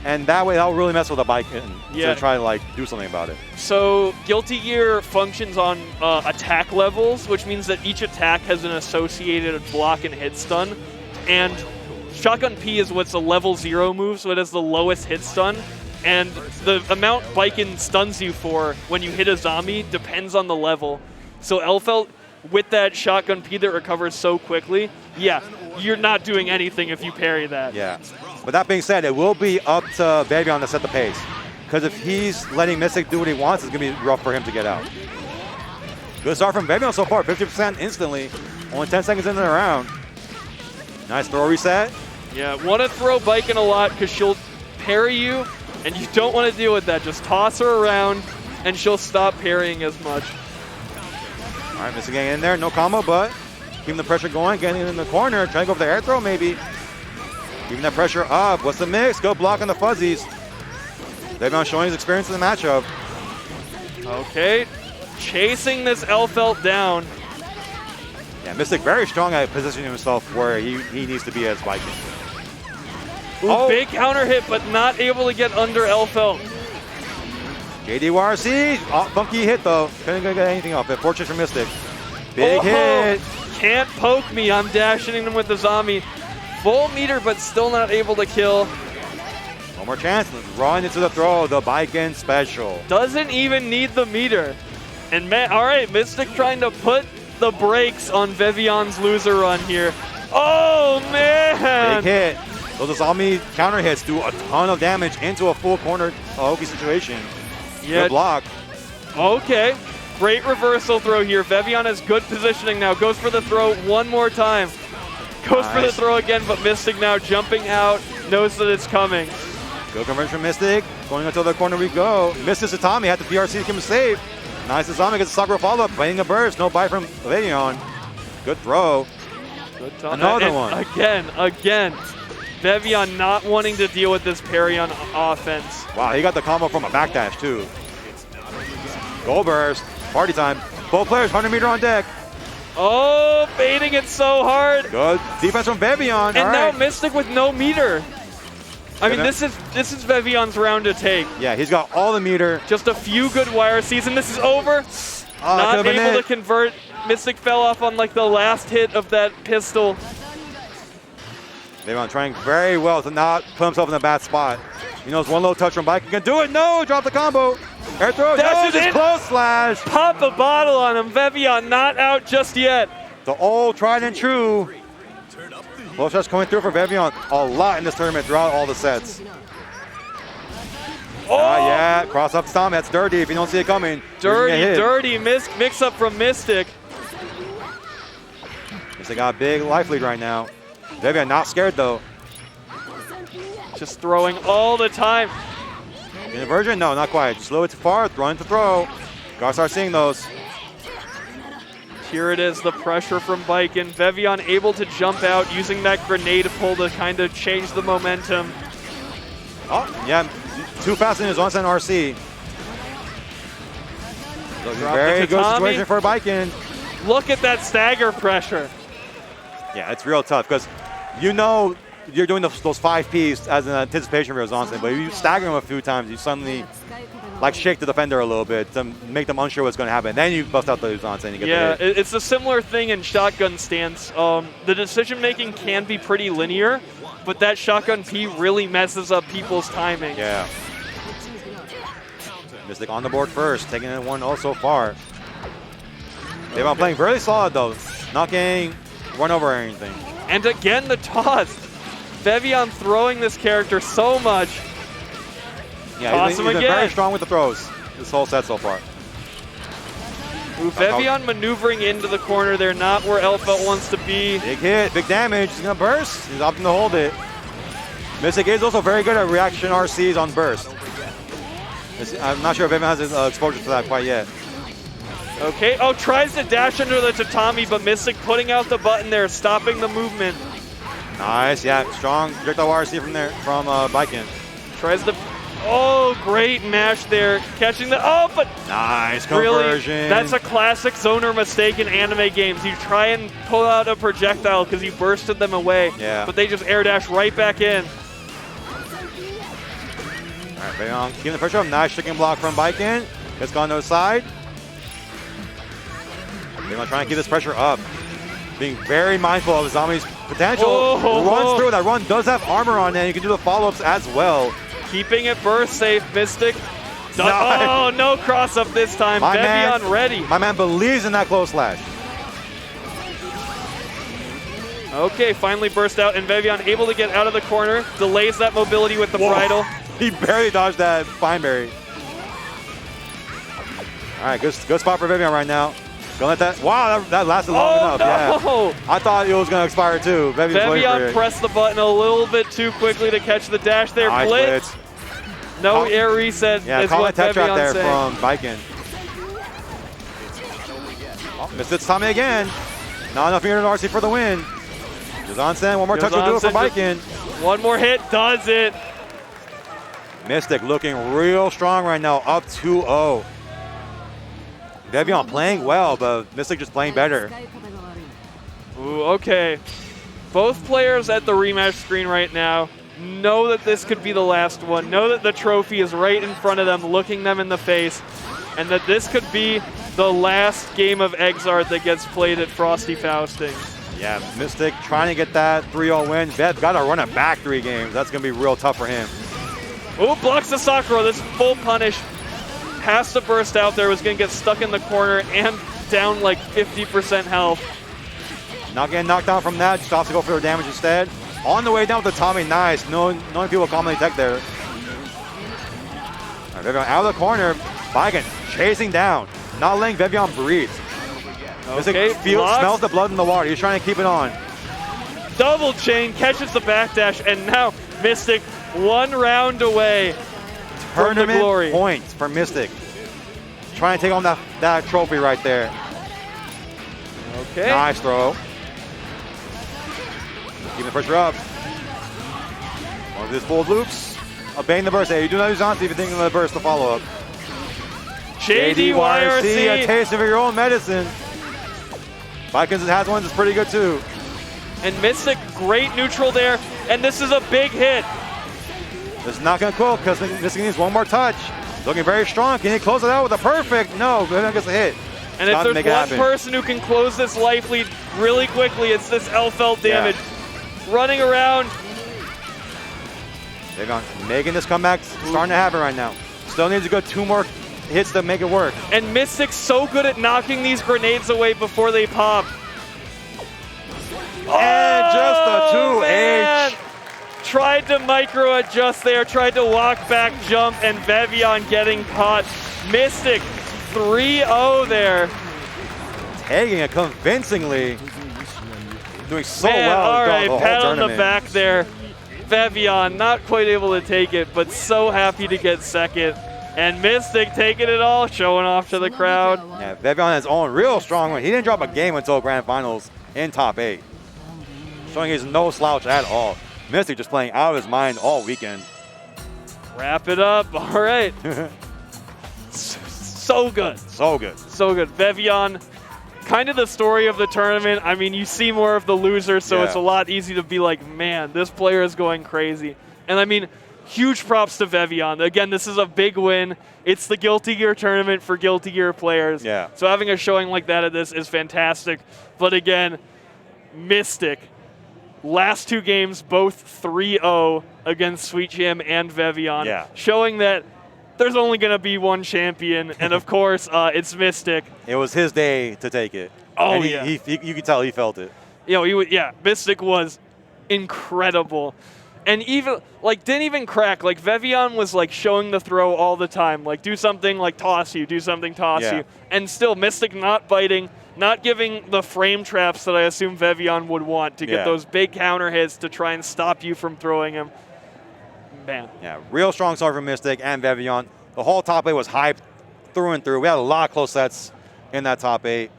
And that way, that'll really mess with a Viking to try to do something about it. So Guilty Gear functions on attack levels, which means that each attack has an associated block and hit stun. And Shotgun P is what's a level 0 move, so it has the lowest hit stun. And the amount Viking stuns you for when you hit a zombie depends on the level. So Elfelt, with that Shotgun P that recovers so quickly, you're not doing anything if you parry that. Yeah. But that being said, it will be up to Vevion to set the pace. Because if he's letting Mystic do what he wants, it's going to be rough for him to get out. Good start from Vevion so far, 50% instantly. Only 10 seconds into the round. Nice throw reset. Yeah, want to throw Viking a lot because she'll parry you, and you don't want to deal with that. Just toss her around, and she'll stop parrying as much. All right, Mystic getting in there. No combo, but keeping the pressure going, getting in the corner, trying to go for the air throw maybe. Keeping that pressure up. What's the mix? Go block on the fuzzies. Vevion showing his experience in the matchup. Okay. Chasing this Elfelt down. Yeah, Mystic very strong at positioning himself where he needs to be as Viking. Ooh, big counter hit, but not able to get under Elfelt. JDYRC, funky hit though. Couldn't get anything off it. Fortune for Mystic. Big hit. Can't poke me. I'm dashing him with the zombie. Full meter, but still not able to kill. One more chance. Run into the throw. The Baiken special. Doesn't even need the meter. And man, all right, Mystic trying to put the brakes on Vevion's loser run here. Oh man! Big hit. Those zombie counter hits do a ton of damage into a full corner Hoki situation. Yeah. Good block. Okay. Great reversal throw here. Vevion has good positioning now. Goes for the throw one more time. Goes for the throw again, but Mystic now jumping out. Knows that it's coming. Good conversion from Mystic. Going until the corner we go. Misses Atami. Had the PRC to come save. Nice Atami gets a Sakura follow-up. Playing a burst. No bite from Vevion. Good throw. Good time. Another one. Again. Vevion not wanting to deal with this parry on offense. Wow, he got the combo from a backdash too. Goal burst. Party time. Both players, 100 meter on deck. Oh, baiting it so hard. Good defense from Vevion. And now Mystic with no meter. I mean, this is Vevion's round to take. Yeah, he's got all the meter. Just a few good YRCs, and this is over. Not able to convert. Mystic fell off on like the last hit of that pistol. Vevion trying very well to not put himself in a bad spot. He knows one low touch from Bike. He can do it. No, drop the combo. Air throw. No, just close slash. Pop a bottle on him. Vevion not out just yet. The old tried and true. Close slash coming through for Vevion a lot in this tournament throughout all the sets. Oh! Yeah, cross up stomp. That's dirty if you don't see it coming. Dirty mix up from Mystic. Mystic got a big life lead right now. Vevion not scared though. Just throwing all the time. Inversion? No, not quite. Just a little bit too far. Run to throw. Gotta start seeing those. Here it is, the pressure from Baiken. Vevion able to jump out using that grenade pull to kind of change the momentum. Oh, yeah. Too fast in his on-set RC. Very good situation for Baiken. Look at that stagger pressure. Yeah, it's real tough because you know you're doing those 5 Ps as an anticipation for his onset, but if you stagger him a few times, you suddenly like shake the defender a little bit to make them unsure what's going to happen. Then you bust out the onset and you get the hit. It's a similar thing in shotgun stance. The decision making can be pretty linear, but that shotgun P really messes up people's timing. Yeah. Mystic on the board first, taking it 1-0 so far. They've been playing very solid though, not getting run over or anything. And again, the toss. Vevion throwing this character so much. Yeah, he's been very strong with the throws this whole set so far. Ooh, Vevion maneuvering into the corner. They're not where Alpha wants to be. Big hit, big damage. He's going to burst. He's opting to hold it. Mystic is also very good at reaction RCs on burst. I'm not sure if Vevion has exposure to that quite yet. Okay, tries to dash under the tatami, but Mystic putting out the button there, stopping the movement. Nice, yeah, strong projectile RC from there, from Baiken. Tries to, great mash there, catching the, but nice conversion. Really, that's a classic zoner mistake in anime games. You try and pull out a projectile because you bursted them away, but they just air dash right back in. All right, Vevion keeping the pressure up. Nice chicken block from Baiken. It's gone to the side. Vevion trying to keep this pressure up. Being very mindful of the zombie's potential. Runs through. That run does have armor on it. You can do the follow-ups as well. Keeping it burst safe. Mystic. No cross up this time. Vevion ready. My man believes in that close slash. Okay, finally burst out, and Vevion able to get out of the corner. Delays that mobility with the bridle. He barely dodged that fine berry. All right, good spot for Vevion right now. Don't let that. Wow, that lasted long enough. No. Yeah. I thought it was going to expire too. Vevion pressed the button a little bit too quickly to catch the dash there. Nice blitz. No air reset. Yeah, is call what that tetrap there saying. from Baiken. Missed its Tommy again. Not enough unit RC for the win. Jazan-san, one more touch will do it for Baiken. One more hit does it. Mystic looking real strong right now, up 2-0. Vevion playing well, but Mystic just playing better. Ooh, okay. Both players at the rematch screen right now. know that this could be the last one, know that the trophy is right in front of them, looking them in the face, and that this could be the last game of XIV that gets played at Frosty Faustings. Yeah, Mystic trying to get that 3-0 win. Vev got to run it back 3 games. That's going to be real tough for him. Oh, blocks the Sakura. This full punish has to burst out there. Was going to get stuck in the corner and down like 50% health. Not getting knocked down from that. Just off to go for the damage instead. On the way down with the Tommy. Nice. Knowing people commonly tech there. Right, Vevion out of the corner. Vigan chasing down. Not letting Vevion breathe. Okay, smells the blood in the water. He's trying to keep it on. Double chain, catches the backdash, and now Mystic 1 round away from the glory. Tournament points for Mystic. Trying to take on that trophy right there. Okay. Nice throw. Keeping the pressure up. One of these full loops. Obeying the burst. Hey, you do not use Auntie if you're thinking of the burst to follow up. JDYRC. A taste of your own medicine. Vikings has one that's pretty good too. And Mystic, great neutral there. And this is a big hit. This is not going to cool because Mystic needs one more touch. Looking very strong. Can he close it out with a perfect? No, but gets a hit. And if there's one person who can close this life lead really quickly, it's this L-Felt damage. Yeah. Running around. They're making this comeback, starting to happen right now. Still needs a good 2 more hits to make it work. And Mystic's so good at knocking these grenades away before they pop. And just a 2H. Tried to micro adjust there, tried to walk back jump, and Vevion getting caught. Mystic 3-0 there. Taking it convincingly. Doing so well. All right, pat on the back there. Vevion not quite able to take it, but so happy to get second. And Mystic taking it all, showing off to the crowd. Yeah, Vevion has own real strong one. He didn't drop a game until Grand Finals in top 8. Showing he's no slouch at all. Mystic just playing out of his mind all weekend. Wrap it up. All right. So good. So good. So good. Vevion, kind of the story of the tournament. I mean, you see more of the losers, so it's a lot easy to be like, man, this player is going crazy. And I mean, huge props to Vevion. Again, this is a big win. It's the Guilty Gear tournament for Guilty Gear players. Yeah. So having a showing like that at this is fantastic. But again, Mystic, last 2 games, both 3-0 against Sweet Jam and Vevion. Yeah. Showing that there's only going to be one champion, and of course, it's Mystic. It was his day to take it. Oh, and yeah. You could tell he felt it. You know, Mystic was incredible. And even, like, didn't even crack. Like, Vevion was, like, showing the throw all the time. Like, do something, like, toss you, do something, toss you. And still, Mystic not biting, not giving the frame traps that I assume Vevion would want to get those big counter hits to try and stop you from throwing him. Man. Yeah, real strong start from Mystic and Vevion. The whole top 8 was hyped through and through. We had a lot of close sets in that top 8.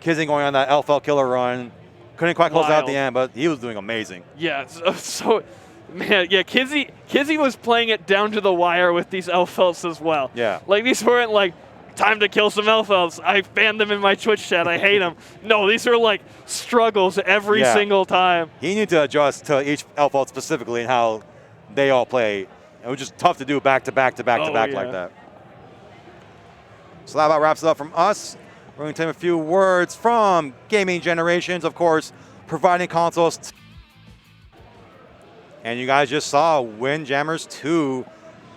Kizzyk going on that LFL killer run. Couldn't quite close out at the end, but he was doing amazing. Yeah, man, yeah, Kizzy was playing it down to the wire with these L-Felts as well. Yeah. Like, these weren't like, time to kill some L-Felts. I banned them in my Twitch chat. I hate them. No, these are like struggles every single time. He needed to adjust to each L-Felt specifically and how they all play. It was just tough to do back to back to back to back like that. So that about wraps it up from us. We're going to take a few words from Gaming Generations, of course, providing consoles. And you guys just saw Windjammers 2.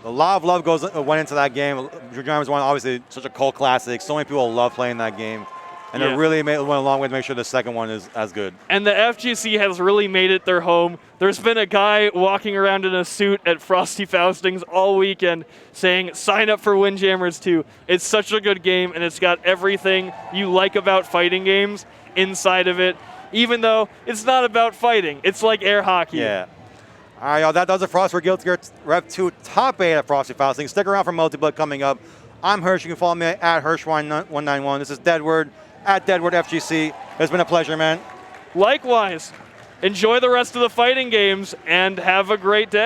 A lot of love went into that game. Windjammers 1, obviously, such a cult classic. So many people love playing that game. And it really went a long way to make sure the second one is as good. And the FGC has really made it their home. There's been a guy walking around in a suit at Frosty Faustings all weekend saying, sign up for Windjammers 2. It's such a good game, and it's got everything you like about fighting games inside of it, even though it's not about fighting. It's like air hockey. Yeah. All right, y'all, that does it for us. We're Guilty Gear Rev2 top 8 at Frosty Faustings. Stick around for Multiblood coming up. I'm Hirsch. You can follow me at Hirsch191. This is Deadward at Deadward FGC. It's been a pleasure, man. Likewise. Enjoy the rest of the fighting games and have a great day.